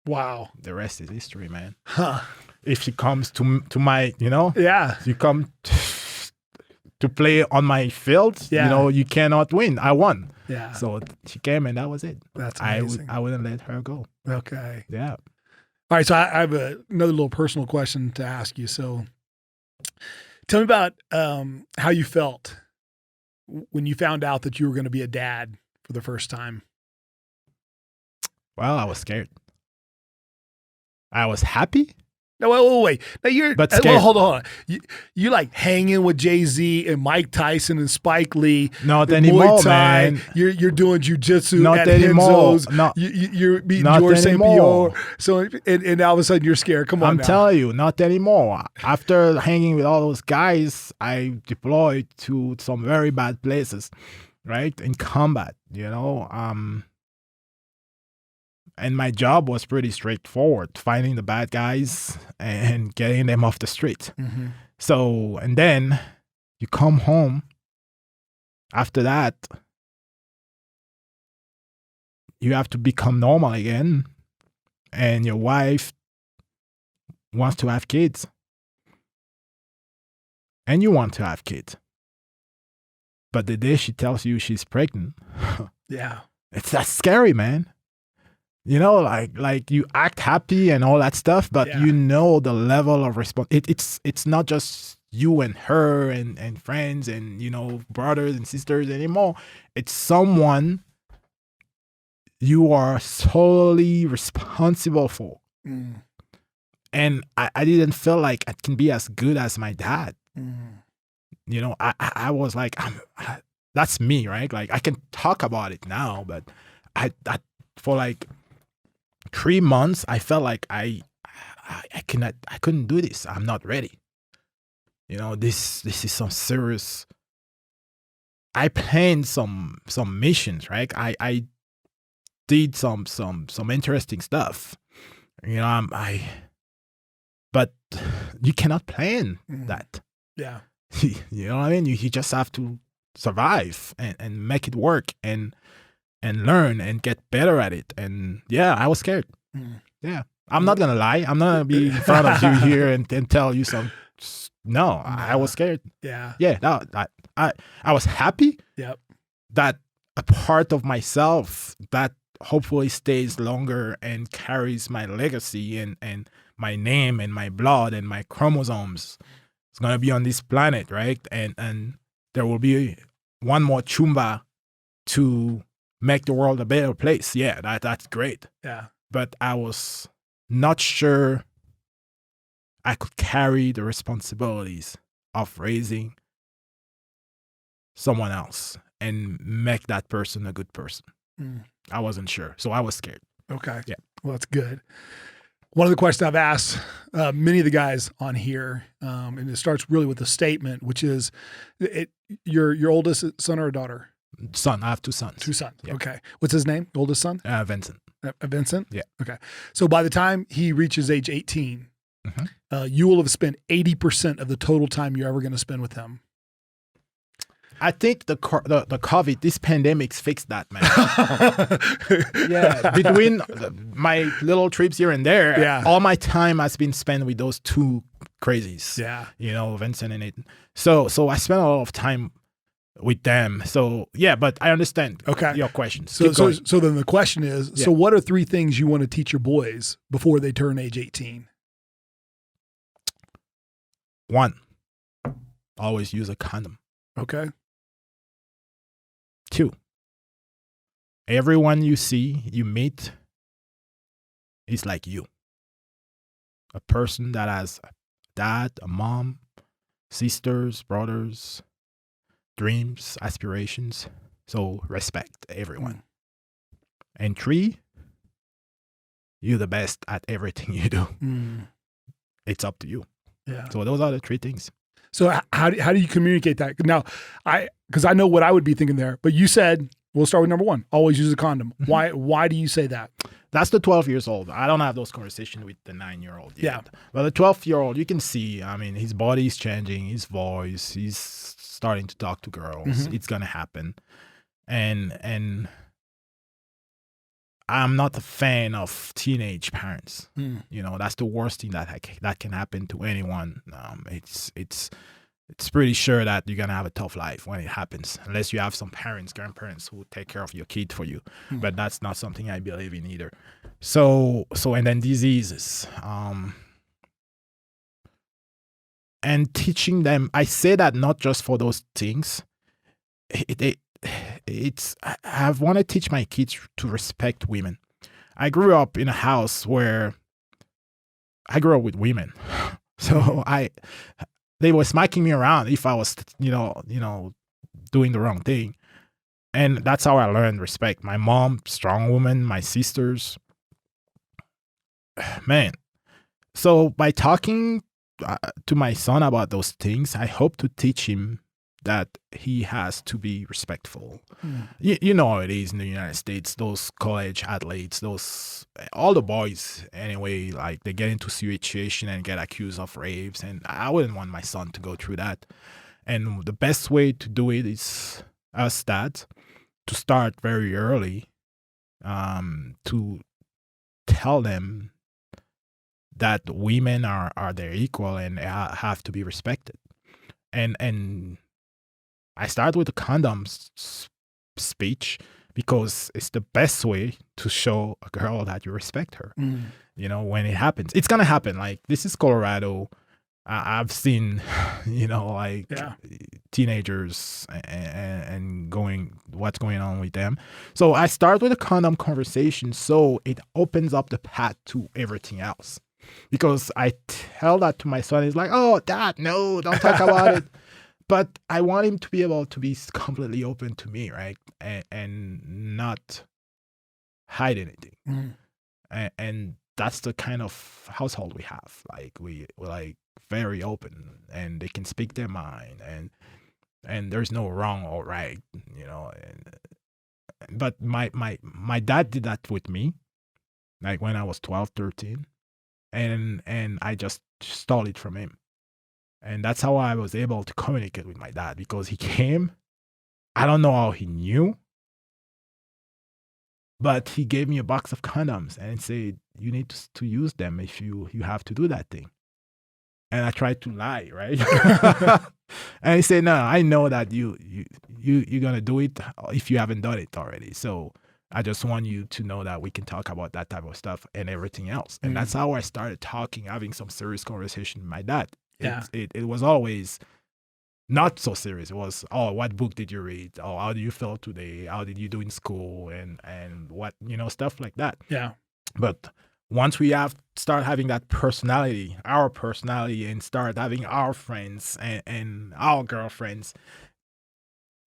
Wow. The rest is history, man. Huh. If she comes to my, Yeah. you come to play on my field, you cannot win. I won. Yeah. So she came and that was it. That's amazing. I wouldn't let her go. Okay. Yeah. All right. So I have another little personal question to ask you. So tell me about how you felt when you found out that you were going to be a dad for the first time. Well, I was scared. I was happy. No, wait. Now you're, but scared. Hold on. You like hanging with Jay-Z and Mike Tyson and Spike Lee. Not anymore, Muay Thai. man. You're doing jujitsu Not at anymore. Henzo's. No. You're beating Not George St. anymore. Pierre. So, and all of a sudden you're scared. Come on I'm now. telling you, not anymore. After hanging with all those guys, I deployed to some very bad places, right? In combat, And my job was pretty straightforward, finding the bad guys and getting them off the street. Mm-hmm. So, and then you come home. After that, you have to become normal again. And your wife wants to have kids. And you want to have kids. But the day she tells you she's pregnant, that's scary, man. Like you act happy and all that stuff, but the level of it's not just you and her and friends and brothers and sisters anymore. It's someone you are solely responsible for. Mm. And I didn't feel like I can be as good as my dad. Mm. I was like, that's me, right? Like I can talk about it now, but I for like 3 months, I felt like I couldn't do this. I'm not ready. This is some serious I planned some missions, right? I did some interesting stuff. You know, but you cannot plan that. Yeah. You know what I mean? You just have to survive and make it work and learn and get better at it. And yeah, I was scared. Yeah. I'm not gonna lie. I'm not gonna be in front of you here and tell you some. No, I was scared. Yeah. Yeah. No, I was happy. Yep. That a part of myself that hopefully stays longer and carries my legacy and my name and my blood and my chromosomes is gonna be on this planet, right? And there will be one more Tchoumba to make the world a better place. Yeah, that's great. Yeah. But I was not sure I could carry the responsibilities of raising someone else and make that person a good person. I wasn't sure. So I was scared. Okay. Yeah. Well, that's good. One of the questions I've asked many of the guys on here, and it starts really with a statement, which is your oldest son or a daughter? Son. I have 2 sons. 2 sons. Yeah. Okay. What's his name? Oldest son? Vincent. Vincent? Yeah. Okay. So by the time he reaches age 18, you will have spent 80% of the total time you're ever going to spend with him. I think the COVID, this pandemic's fixed that, man. Yeah, between my little trips here and there, all my time has been spent with those 2 crazies. Yeah, you know, Vincent and Nathan. So I spent a lot of time with them. So yeah, but I understand. Your questions. So then the question is, so what are 3 things you want to teach your boys before they turn age 18? 1, always use a condom. Okay. 2, everyone you see, you meet, is like you. A person that has a dad, a mom, sisters, brothers, dreams, aspirations. So respect everyone. And 3, you're the best at everything you do. It's up to you. Yeah. So those are the 3 things. So how do you communicate that? Now, because I know what I would be thinking there, but you said, we'll start with number 1, always use a condom. Why do you say that? That's the 12 years old. I don't have those conversations with the 9-year-old yet. Yeah. But the 12-year-old, you can see, I mean, his body is changing, his voice, he's starting to talk to girls. It's going to happen. And I'm not a fan of teenage parents. You know, that's the worst thing that can happen to anyone. It's pretty sure that you're gonna have a tough life when it happens, unless you have some grandparents who take care of your kid for you. But that's not something I believe in either. So and then diseases. And teaching them, I say that not just for those things. I want to teach my kids to respect women. I grew up in a house where I grew up with women, so they were smacking me around if I was, doing the wrong thing, and that's how I learned respect. My mom, strong woman, my sisters, man. So by talking to my son about those things, I hope to teach him that he has to be respectful. You know how it is in the United States, those college athletes, all the boys anyway, like they get into situation and get accused of rapes, and I wouldn't want my son to go through that. And the best way to do it is us dads to start very early, to tell them that women are their equal and have to be respected. And I start with the condom speech because it's the best way to show a girl that you respect her. You know, when it happens, it's gonna happen. Like, this is Colorado. I've seen, teenagers and what's going on with them. So I start with a condom conversation, so it opens up the path to everything else. Because I tell that to my son, he's like, "Oh, Dad, no, don't talk about it." But I want him to be able to be completely open to me, right? And not hide anything. And that's the kind of household we have. Like, we're like very open, and they can speak their mind. And and there's no wrong or right, but my dad did that with me, like when I was 12, 13, and I just stole it from him. And that's how I was able to communicate with my dad, because he came. I don't know how he knew, but he gave me a box of condoms and said, you need to use them if you have to do that thing. And I tried to lie, right? And he said, no, I know that you're going to do it if you haven't done it already. So I just want you to know that we can talk about that type of stuff and everything else. And that's how I started talking, having some serious conversation with my dad. Yeah. It was always not so serious. It was, oh, what book did you read? Oh, how do you feel today? How did you do in school? And what, stuff like that. Yeah. But once we start having that personality, our personality, and start having our friends and our girlfriends,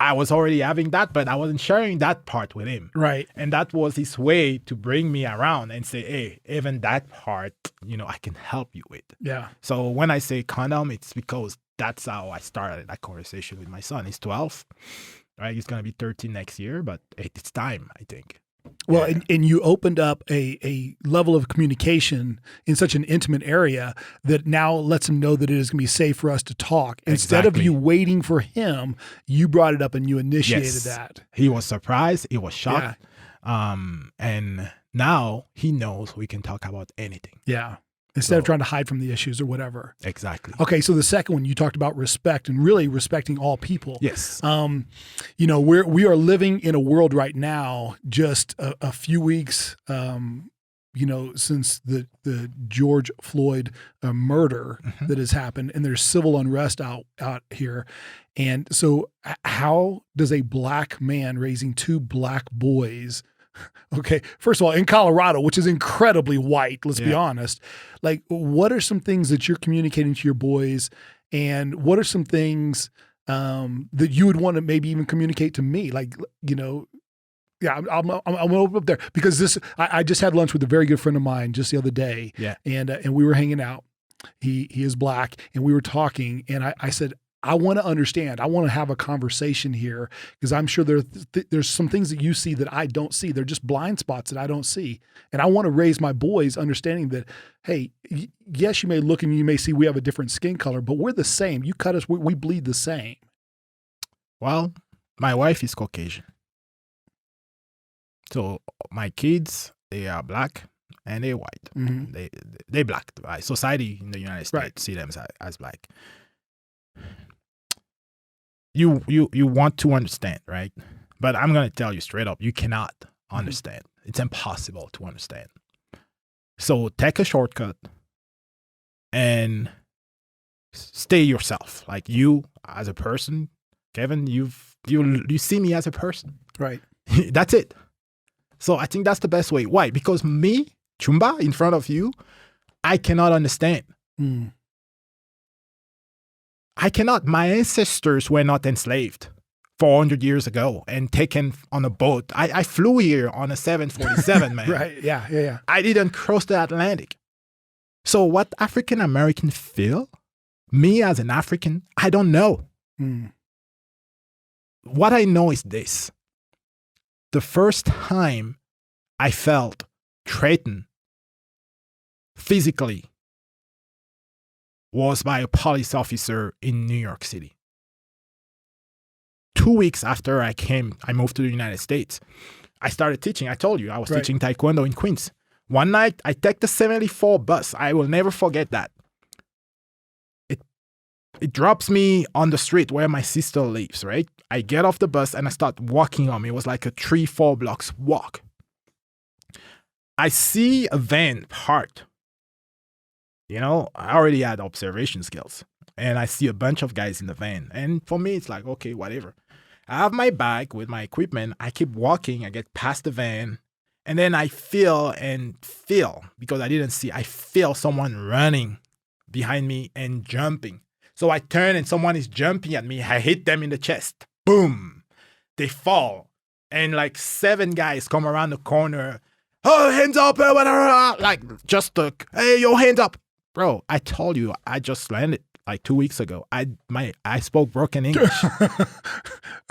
I was already having that, but I wasn't sharing that part with him. Right. And that was his way to bring me around and say, hey, even that part, I can help you with. Yeah. So when I say condom, it's because that's how I started that conversation with my son. He's 12, right? He's going to be 13 next year, but it's time, I think. Well, and you opened up a level of communication in such an intimate area that now lets him know that it is going to be safe for us to talk. Instead of you waiting for him, you brought it up and you initiated that. He was surprised. He was shocked. Yeah. And now he knows we can talk about anything. Yeah. Instead of trying to hide from the issues or whatever. Exactly. Okay, so the second one, you talked about respect and really respecting all people. Yes. We are living in a world right now, just a few weeks, since the George Floyd murder that has happened, and there's civil unrest out here. And so how does a black man raising two black boys, okay, first of all, in Colorado, which is incredibly white, let's be honest, like, what are some things that you're communicating to your boys, and what are some things that you would want to maybe even communicate to me? Like, yeah, I'm gonna open up there, because I just had lunch with a very good friend of mine just the other day, and we were hanging out. He is black, and we were talking, and I said, I want to understand. I want to have a conversation here, because I'm sure there's some things that you see that I don't see. They're just blind spots that I don't see. And I want to raise my boys understanding that, hey, yes, you may look and you may see we have a different skin color, but we're the same. You cut us, we bleed the same. Well, my wife is Caucasian. So my kids, they are black and they're white. Mm-hmm. They black. Right? Society in the United States see them as black. You want to understand, right? But I'm going to tell you straight up, you cannot understand. It's impossible to understand. So take a shortcut and stay yourself. Like, you as a person, Kevin, you see me as a person. Right. That's it. So I think that's the best way. Why? Because me, Tchoumba, in front of you, I cannot understand. I cannot. My ancestors were not enslaved 400 years ago and taken on a boat. I flew here on a 747, man. Right, yeah. I didn't cross the Atlantic. So what African Americans feel, me as an African, I don't know. What I know is this. The first time I felt threatened physically was by a police officer in New York City. 2 weeks after I moved to the United States. I started teaching. I told you, I was teaching Taekwondo in Queens. One night, I take the 74 bus. I will never forget that. It drops me on the street where my sister lives, right? I get off the bus and I start walking home. It was like a 3-4 blocks walk. I see a van parked. I already had observation skills. And I see a bunch of guys in the van. And for me, it's like, okay, whatever. I have my bag with my equipment. I keep walking. I get past the van. And then I feel, because I didn't see, I feel someone running behind me and jumping. So I turn and someone is jumping at me. I hit them in the chest. Boom. They fall. And like 7 guys come around the corner. Oh, hands up. Like, just hey, your hands up. Bro, I told you, I just landed like 2 weeks ago. I spoke broken English.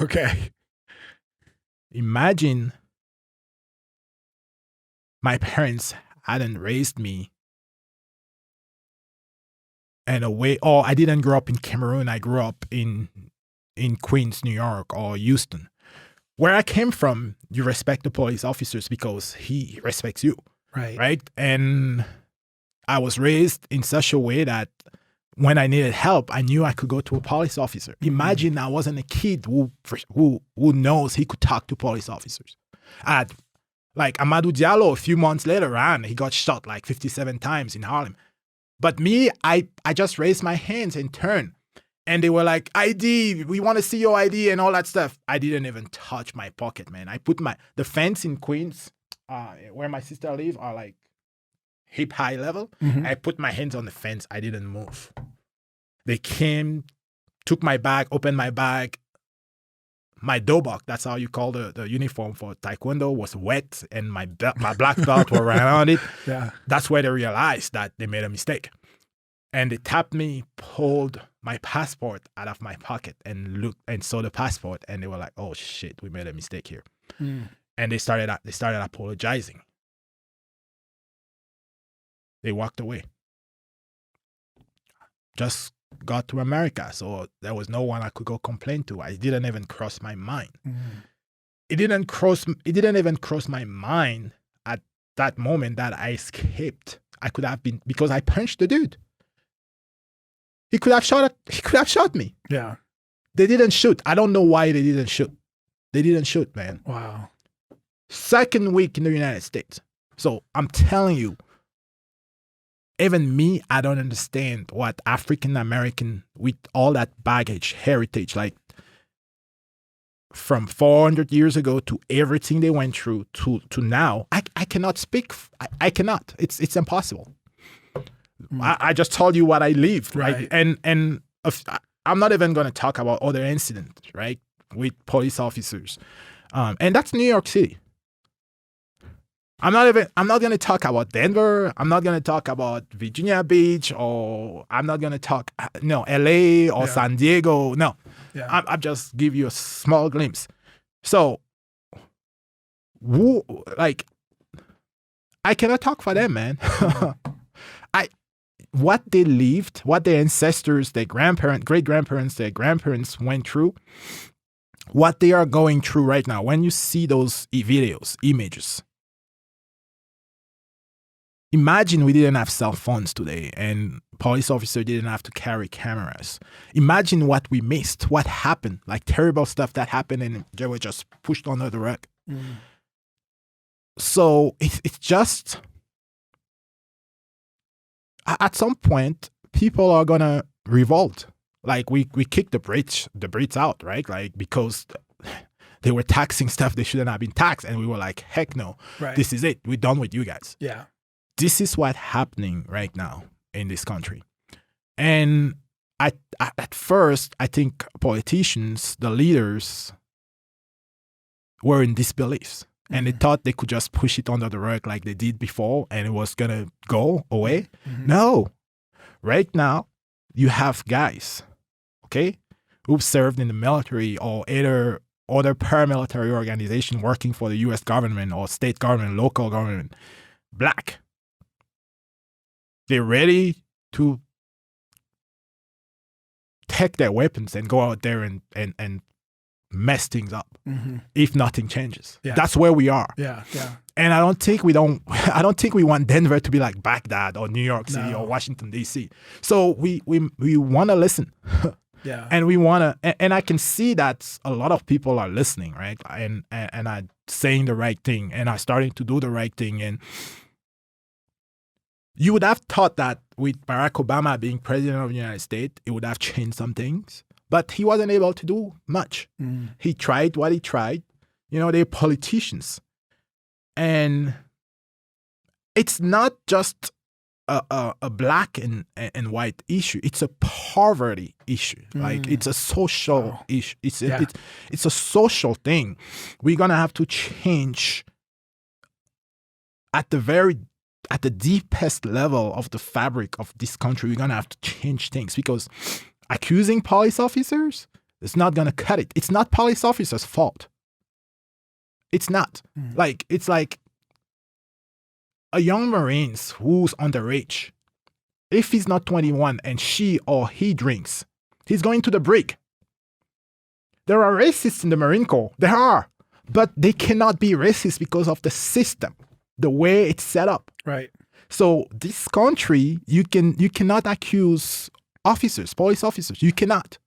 Okay. Imagine my parents hadn't raised me in a way. Oh, I didn't grow up in Cameroon. I grew up in Queens, New York, or Houston. Where I came from, you respect the police officers because he respects you. Right. Right. And I was raised in such a way that when I needed help, I knew I could go to a police officer. Imagine I wasn't a kid who knows he could talk to police officers. Like Amadou Diallo, a few months later, he got shot like 57 times in Harlem. But me, I just raised my hands and turned. And they were like, ID, we want to see your ID and all that stuff. I didn't even touch my pocket, man. I put the fence in Queens, where my sister lives, are like hip high level. Mm-hmm. I put my hands on the fence. I didn't move. They came, took my bag, opened my bag. My dobok, that's how you call the uniform for Taekwondo, was wet, and my black belt were around it. Yeah. That's where they realized that they made a mistake. And they tapped me, pulled my passport out of my pocket and looked and saw the passport, and they were like, "Oh shit, we made a mistake here." And they started apologizing. They walked away. Just got to America, so there was no one I could go complain to. I didn't even cross my mind. It didn't even cross my mind at that moment that I escaped. I could have been, because I punched the dude. He could have shot me. Yeah. They didn't shoot. I don't know why they didn't shoot. They didn't shoot, man. Wow. Second week in the United States. So I'm telling you, even me, I don't understand what African American, with all that baggage, heritage, like from 400 years ago to everything they went through to now, I cannot speak. I cannot. It's impossible. I just told you what I lived, right? And I'm not even going to talk about other incidents, right, with police officers, and that's New York City. I'm not going to talk about Denver. I'm not going to talk about Virginia Beach, or I'm not going to talk LA or San Diego. No, I'm just give you a small glimpse. So, I cannot talk for them, man. What they lived, what their ancestors, their grandparents, great-grandparents, their grandparents went through, what they are going through right now. When you see those videos, images, imagine we didn't have cell phones today and police officers didn't have to carry cameras. Imagine what we missed, what happened, like terrible stuff that happened and they were just pushed under the rug. So it's just... At some point, people are gonna revolt. Like we kicked the Brits out, right? Like because they were taxing stuff they shouldn't have been taxed, and we were like, heck no, This is it. We're done with you guys. Yeah, this is what's happening right now in this country. And at first, I think politicians, the leaders, were in disbelief. And they thought they could just push it under the rug like they did before and it was going to go away. No. Right now, you have guys, okay, who've served in the military or either other paramilitary organization working for the U.S. government or state government, local government, black. They're ready to take their weapons and go out there and mess things up if nothing changes. That's where we are. And I don't think we want Denver to be like Baghdad or New York City or Washington D.C. So we want to listen. And we want to, and I can see that a lot of people are listening, right? And are saying the right thing and are starting to do the right thing. And you would have thought that with Barack Obama being president of the United States, it would have changed some things. But he wasn't able to do much. He tried what he tried. They're politicians. And it's not just a black and white issue. It's a poverty issue. Like it's a social issue. It's a social thing. We're going to have to change at the very at the deepest level of the fabric of this country, we're gonna have to change things, because accusing police officers is not gonna cut it. It's not police officers' fault. It's not. It's like a young Marine who's underage. If he's not 21 and she or he drinks, he's going to the brig. There are racists in the Marine Corps. There are. But they cannot be racist because of the system, the way it's set up. Right. So this country, you cannot accuse officers, police officers. You cannot.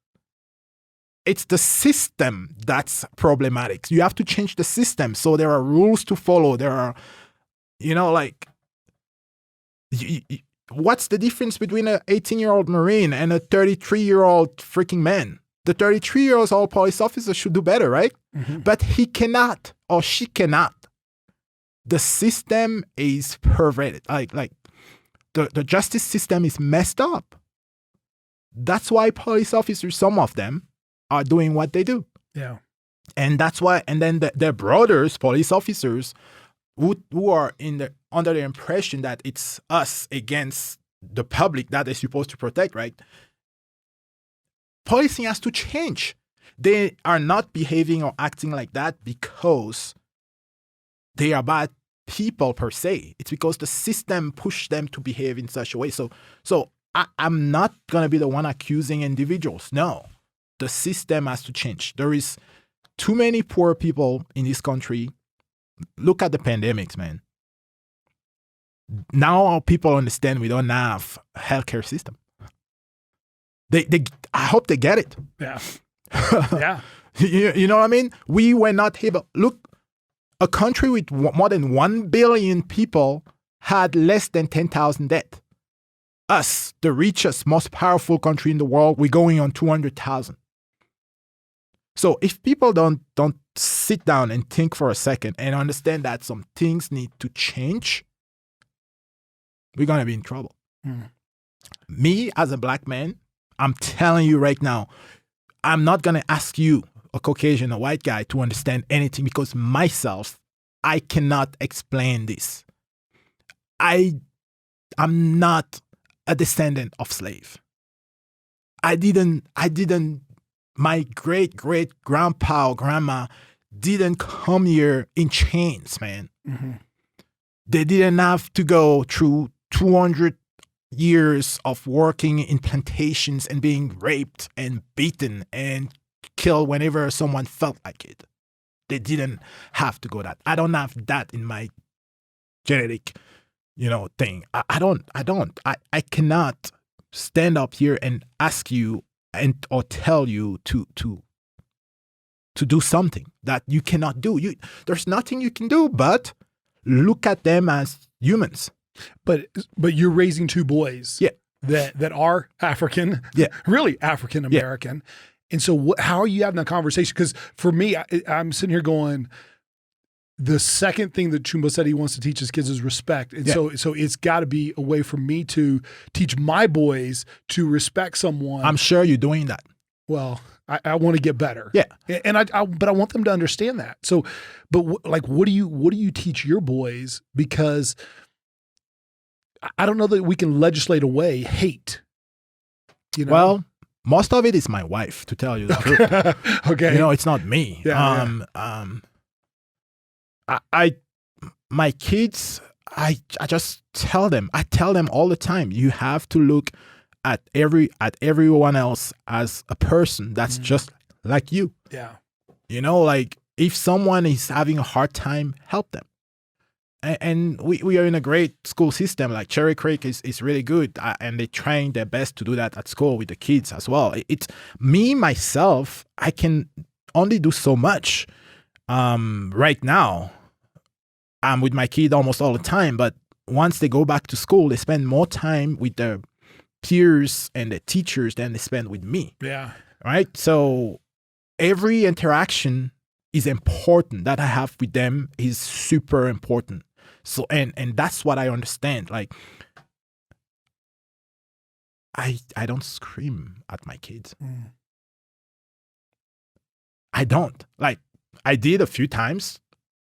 It's the system that's problematic. You have to change the system. So there are rules to follow. There are, what's the difference between an 18-year-old Marine and a 33-year-old freaking man? The 33-year-old police officer should do better, right? Mm-hmm. But he cannot, or she cannot. The system is perverted. Like the justice system is messed up. That's why police officers, some of them, are doing what they do. Yeah. And that's why, and then their brothers, police officers, who are under the impression that it's us against the public that they're supposed to protect, right? Policing has to change. They are not behaving or acting like that because they are bad people per se. It's because the system pushed them to behave in such a way. So I'm not going to be the one accusing individuals. No. The system has to change. There is too many poor people in this country. Look at the pandemics, man. Now people understand we don't have a healthcare system. I hope they get it. Yeah. Yeah. You know what I mean? We were not able. Look, a country with more than 1 billion people had less than 10,000 deaths. Us, the richest, most powerful country in the world, we're going on 200,000. So if people don't sit down and think for a second and understand that some things need to change, we're going to be in trouble. Me, as a black man, I'm telling you right now, I'm not going to ask you, a Caucasian, a white guy, to understand anything, because myself, I cannot explain this. I'm not a descendant of slave. My great-great-grandpa or grandma didn't come here in chains, man. Mm-hmm. They didn't have to go through 200 years of working in plantations and being raped and beaten and killed whenever someone felt like it. They didn't have to go that. I don't have that in my genetic, thing. I cannot stand up here and ask you or tell you to do something that you cannot do. There's nothing you can do but look at them as humans. But you're raising two boys, yeah, that are African, yeah, really African American, yeah. And so how are you having a conversation? Because for me, I'm sitting here going, the second thing that Tchoumba said he wants to teach his kids is respect. And so it's got to be a way for me to teach my boys to respect someone. I'm sure you're doing that. Well, I want to get better. Yeah. And but I want them to understand that. So, but what do you teach your boys? Because I don't know that we can legislate away hate. Well, most of it is my wife, to tell you the truth. Okay. It's not me. Yeah, my kids, I just tell them. I tell them all the time. You have to look at everyone else as a person that's just like you. Yeah. Like if someone is having a hard time, help them. And we are in a great school system. Like Cherry Creek is really good, and they're trying their best to do that at school with the kids as well. It's me, myself, I can only do so much. Right now, I'm with my kid almost all the time, but once they go back to school, they spend more time with their peers and the teachers than they spend with me. Yeah. Right? So every interaction is important that I have with them is super important. So, and that's what I understand. Like, I don't scream at my kids. I don't. Like, I did a few times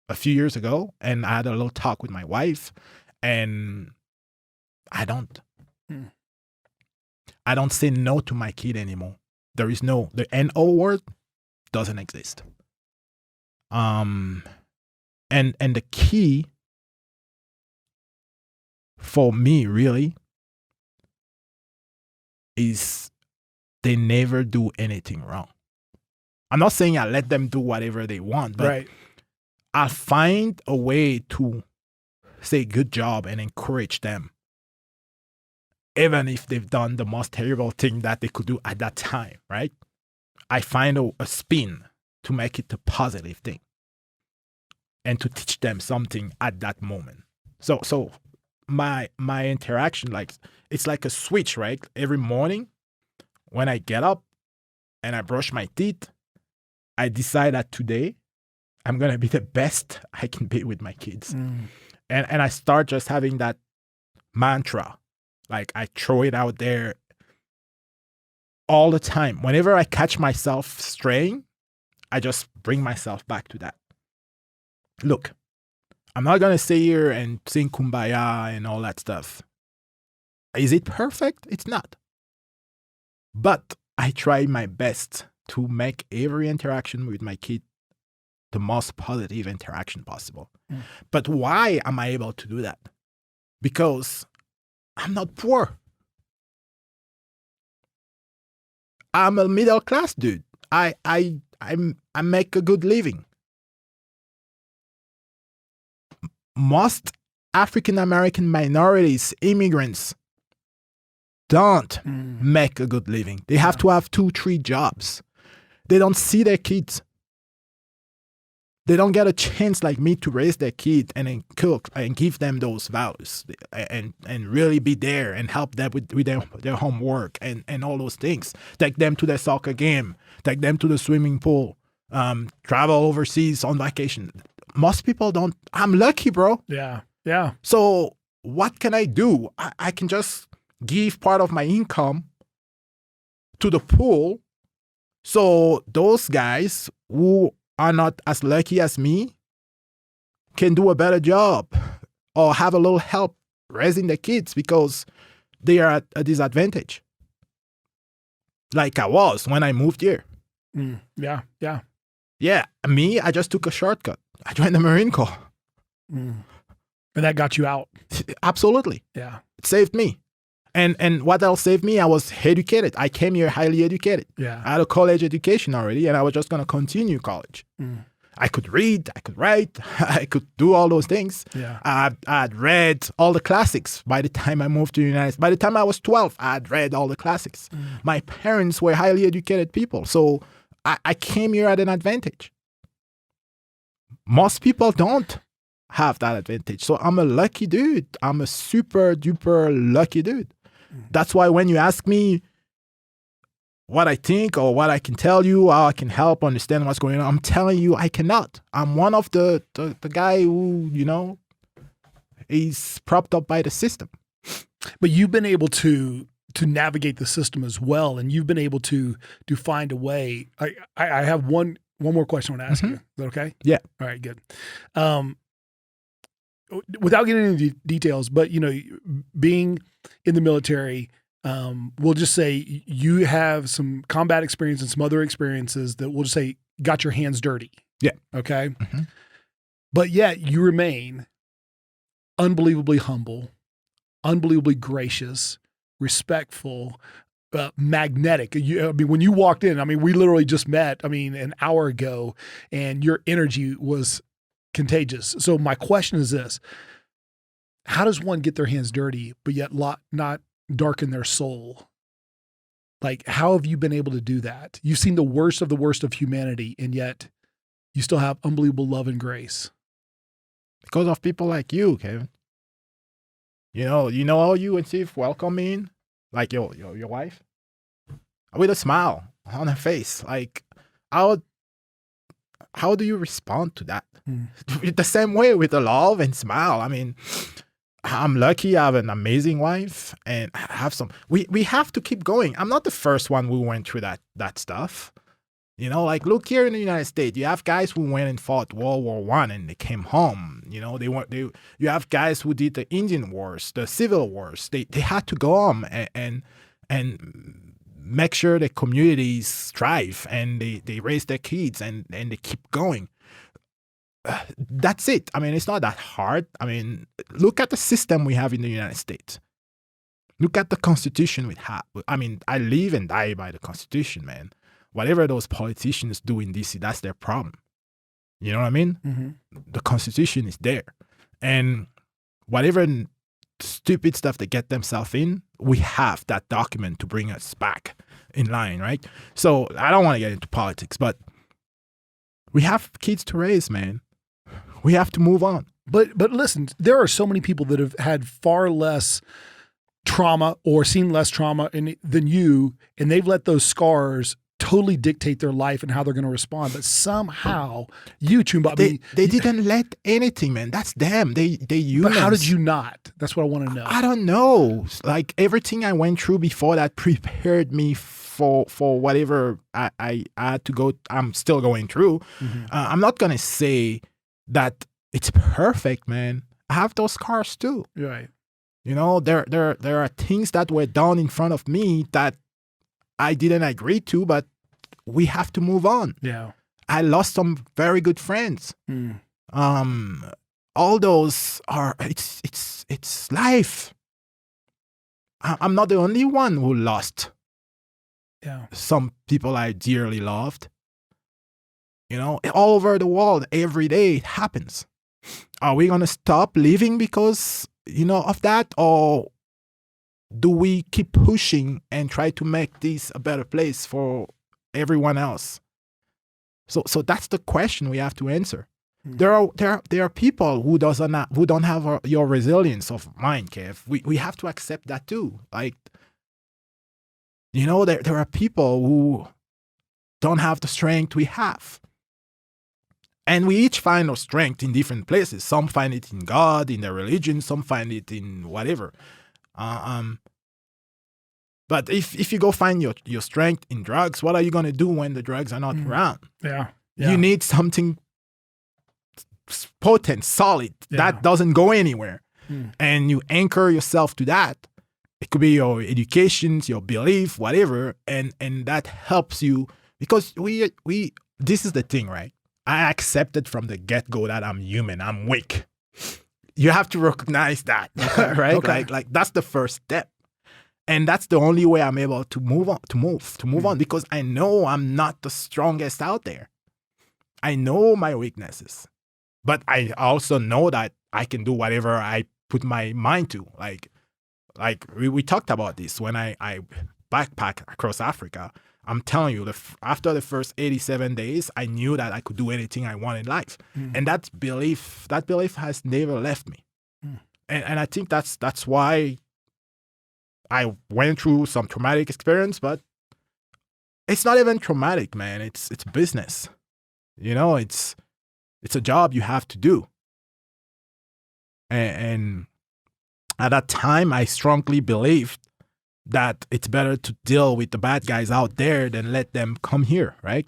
a few years ago, and I had a little talk with my wife, And I don't. I don't say no to my kid anymore. There is the NO word doesn't exist. And the key for me really is they never do anything wrong. I'm not saying I let them do whatever they want, but I find a way to say good job and encourage them, even if they've done the most terrible thing that they could do at that time, right? I find a spin to make it a positive thing and to teach them something at that moment. So my interaction, like, it's like a switch, right? Every morning when I get up and I brush my teeth, I decide that today I'm going to be the best I can be with my kids. And I start just having that mantra. Like, I throw it out there all the time. Whenever I catch myself straying, I just bring myself back to that. Look, I'm not going to sit here and sing Kumbaya and all that stuff. Is it perfect? It's not. But I try my best to make every interaction with my kid the most positive interaction possible. But why am I able to do that? Because I'm not poor. I'm a middle class dude. I make a good living. Most African American minorities, immigrants, don't make a good living. They have to have 2-3 jobs. They don't see their kids. They don't get a chance like me to raise their kid and then cook and give them those values and really be there and help them with their homework and all those things. Take them to their soccer game. Take them to the swimming pool. Travel overseas on vacation. Most people don't. I'm lucky, bro. Yeah. So what can I do? I can just give part of my income to the pool so those guys who are not as lucky as me can do a better job or have a little help raising the kids because they are at a disadvantage. Like I was when I moved here. Yeah, me, I just took a shortcut. I joined the Marine Corps. And that got you out. Absolutely. Yeah. It saved me. And what else saved me? I was educated. I came here highly educated. Yeah. I had a college education already, and I was just going to continue college. I could read, I could write, I could do all those things. Yeah. I had read all the classics by the time I moved to the United States. By the time I was 12, I had read all the classics. My parents were highly educated people, so I came here at an advantage. Most people don't have that advantage. So I'm a lucky dude. I'm a super duper lucky dude. That's why when you ask me what I think or what I can tell you, how I can help understand what's going on, I'm telling you I cannot. I'm one of the guy who, is propped up by the system. But you've been able to navigate the system as well, and you've been able to find a way. I have one more question I want to ask you. Is that okay? Yeah. All right, good. Without getting into details, but being in the military, we'll just say you have some combat experience and some other experiences that we'll just say got your hands dirty. Yeah. Okay. But yet you remain unbelievably humble, unbelievably gracious, respectful, magnetic. When you walked in, we literally just met, an hour ago, and your energy was contagious. So my question is this: how does one get their hands dirty, but yet not darken their soul? Like, how have you been able to do that? You've seen the worst of humanity, and yet you still have unbelievable love and grace. Because of people like you, Kevin. How you and Steve welcome me in, like your wife, with a smile on her face. Like, how do you respond to that? The same way, with a love and smile. I'm lucky I have an amazing wife, and I have some. We have to keep going. I'm not the first one who went through that stuff. You know, like look here in the United States, you have guys who went and fought World War One and they came home. You know, you have guys who did the Indian Wars, the Civil Wars. They had to go home and make sure the communities thrive and they raise their kids and they keep going. That's it. I mean, it's not that hard. I mean, look at the system we have in the United States. Look at the Constitution we have. I mean, I live and die by the Constitution, man. Whatever those politicians do in DC, that's their problem. You know what I mean? Mm-hmm. The Constitution is there. And whatever stupid stuff they get themselves in, we have that document to bring us back in line, right? So I don't want to get into politics, but we have kids to raise, man. We have to move on. But listen, there are so many people that have had far less trauma or seen less trauma than you, and they've let those scars totally dictate their life and how they're going to respond. But somehow, you, Tchoumba, they didn't let anything, man. That's them. They humans. But how did you not? That's what I want to know. I don't know. Like everything I went through before that prepared me for whatever I had to go. I'm still going through. Mm-hmm. I'm not gonna say that it's perfect, man. I have those scars too. Right. You know, there are things that were done in front of me that I didn't agree to, but we have to move on. Yeah. I lost some very good friends. Mm. All those are, it's life. I'm not the only one who lost some people I dearly loved. You know, all over the world, every day it happens. Are we going to stop living because, you know, of that? Or do we keep pushing and try to make this a better place for everyone else? So that's the question we have to answer. Mm. There are people who don't have your resilience of mind, Kev. We have to accept that too. Like, you know, there are people who don't have the strength we have. And we each find our strength in different places. Some find it in God, in their religion. Some find it in whatever. But if you go find your strength in drugs, what are you going to do when the drugs are not around? Yeah. You need something potent, solid, that doesn't go anywhere. And you anchor yourself to that. It could be your education, your belief, whatever. And that helps you because this is the thing, right? I accepted from the get-go that I'm human. I'm weak. You have to recognize that, right? Okay. Like that's the first step. And that's the only way I'm able to move on because I know I'm not the strongest out there. I know my weaknesses, but I also know that I can do whatever I put my mind to. Like we talked about this when I backpack across Africa. I'm telling you, after the first 87 days, I knew that I could do anything I want in life. And that belief has never left me. And I think that's why I went through some traumatic experience, but it's not even traumatic, man. It's business. You know, it's a job you have to do. And at that time, I strongly believed that it's better to deal with the bad guys out there than let them come here, right?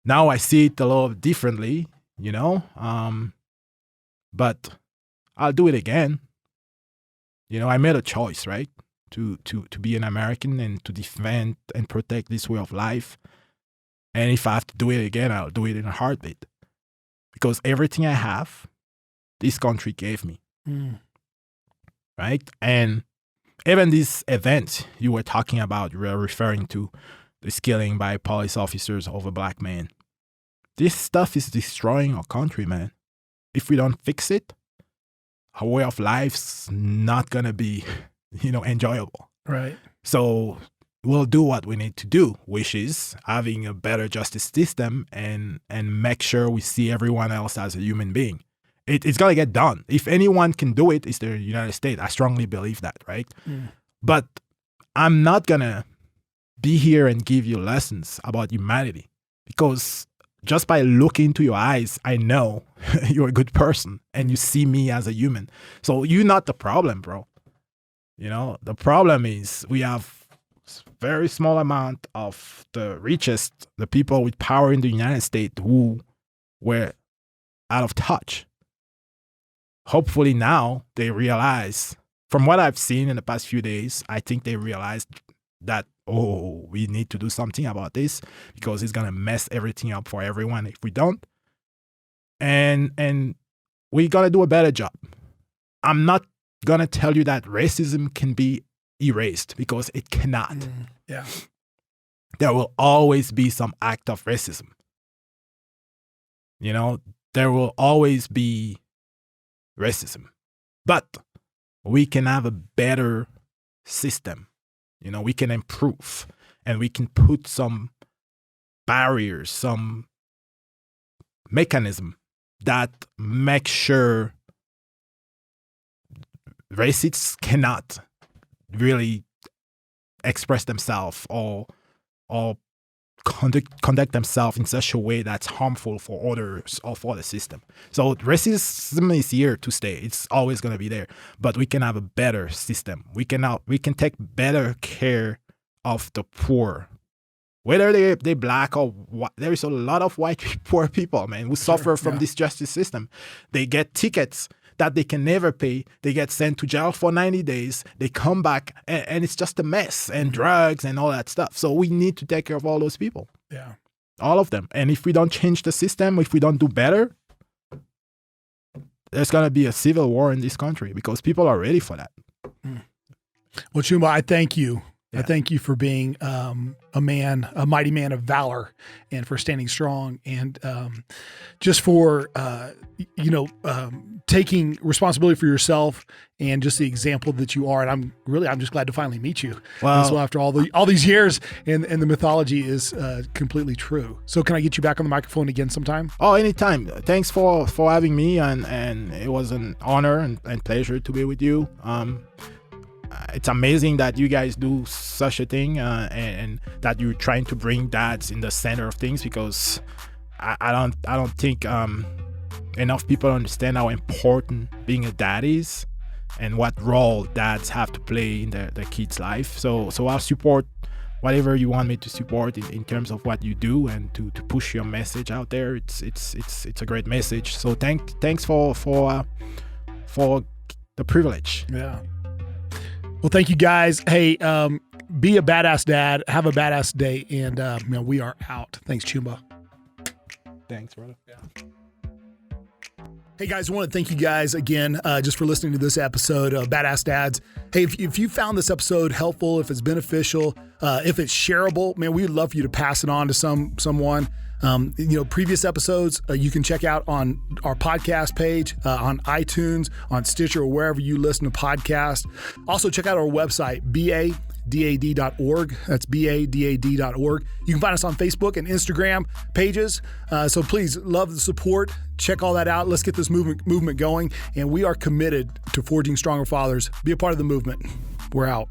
Now I see it a little differently, you know, but I'll do it again. You know, I made a choice, right? To be an American and to defend and protect this way of life. And if I have to do it again, I'll do it in a heartbeat. Because everything I have, this country gave me. Right? And even these events you were talking about, you were referring to this killing by police officers of a black man. This stuff is destroying our country, man. If we don't fix it, our way of life's not going to be, you know, enjoyable. Right. So we'll do what we need to do, which is having a better justice system and make sure we see everyone else as a human being. It's got to get done. If anyone can do it, it's the United States. I strongly believe that, right? But I'm not going to be here and give you lessons about humanity because just by looking into your eyes, I know you're a good person and you see me as a human. So you're not the problem, bro. You know, the problem is we have very small amount of the richest, the people with power in the United States who were out of touch. Hopefully now they realize, from what I've seen in the past few days, I think they realized that, we need to do something about this because it's going to mess everything up for everyone if we don't. And we got to do a better job. I'm not going to tell you that racism can be erased because it cannot. Yeah. There will always be some act of racism. There will always be racism. But we can have a better system. We can improve and we can put some barriers, some mechanism that make sure racists cannot really express themselves or conduct themselves in such a way that's harmful for others or for the system. So racism is here to stay. It's always going to be there. But we can have a better system. We can take better care of the poor. Whether they black or white, there is a lot of white poor people, man, who suffer from this justice system. They get tickets that they can never pay. They get sent to jail for 90 days. They come back, and it's just a mess, and drugs and all that stuff. So we need to take care of all those people. Yeah. All of them. And if we don't change the system, if we don't do better, there's going to be a civil war in this country because people are ready for that. Well, Tchoumba, I thank you. Yeah. I thank you for being a mighty man of valor, and for standing strong, and just for taking responsibility for yourself, and just the example that you are. And I'm just glad to finally meet you. Wow. So after all these years, and the mythology is completely true. So can I get you back on the microphone again sometime? Oh, anytime. Thanks for having me, and it was an honor and pleasure to be with you. It's amazing that you guys do such a thing, and that you're trying to bring dads in the center of things, because I don't think enough people understand how important being a dad is and what role dads have to play in their kids' life. So I'll support whatever you want me to support in terms of what you do, and to push your message out there. It's a great message. So thanks for the privilege. Yeah. Well, thank you guys. Hey, be a badass dad. Have a badass day. And we are out. Thanks, Tchoumba. Thanks, brother. Yeah. Hey guys, I want to thank you guys again just for listening to this episode of Badass Dads. Hey, if you found this episode helpful, if it's beneficial, if it's shareable, man, we'd love for you to pass it on to someone. Previous episods you can check out on our podcast page, on iTunes, on Stitcher, or wherever you listen to podcasts. Also, check out our website, BadAssDads.org. That's BadAssDads.org. You can find us on Facebook and Instagram pages. So please, love the support. Check all that out. Let's get this movement going. And we are committed to forging stronger fathers. Be a part of the movement. We're out.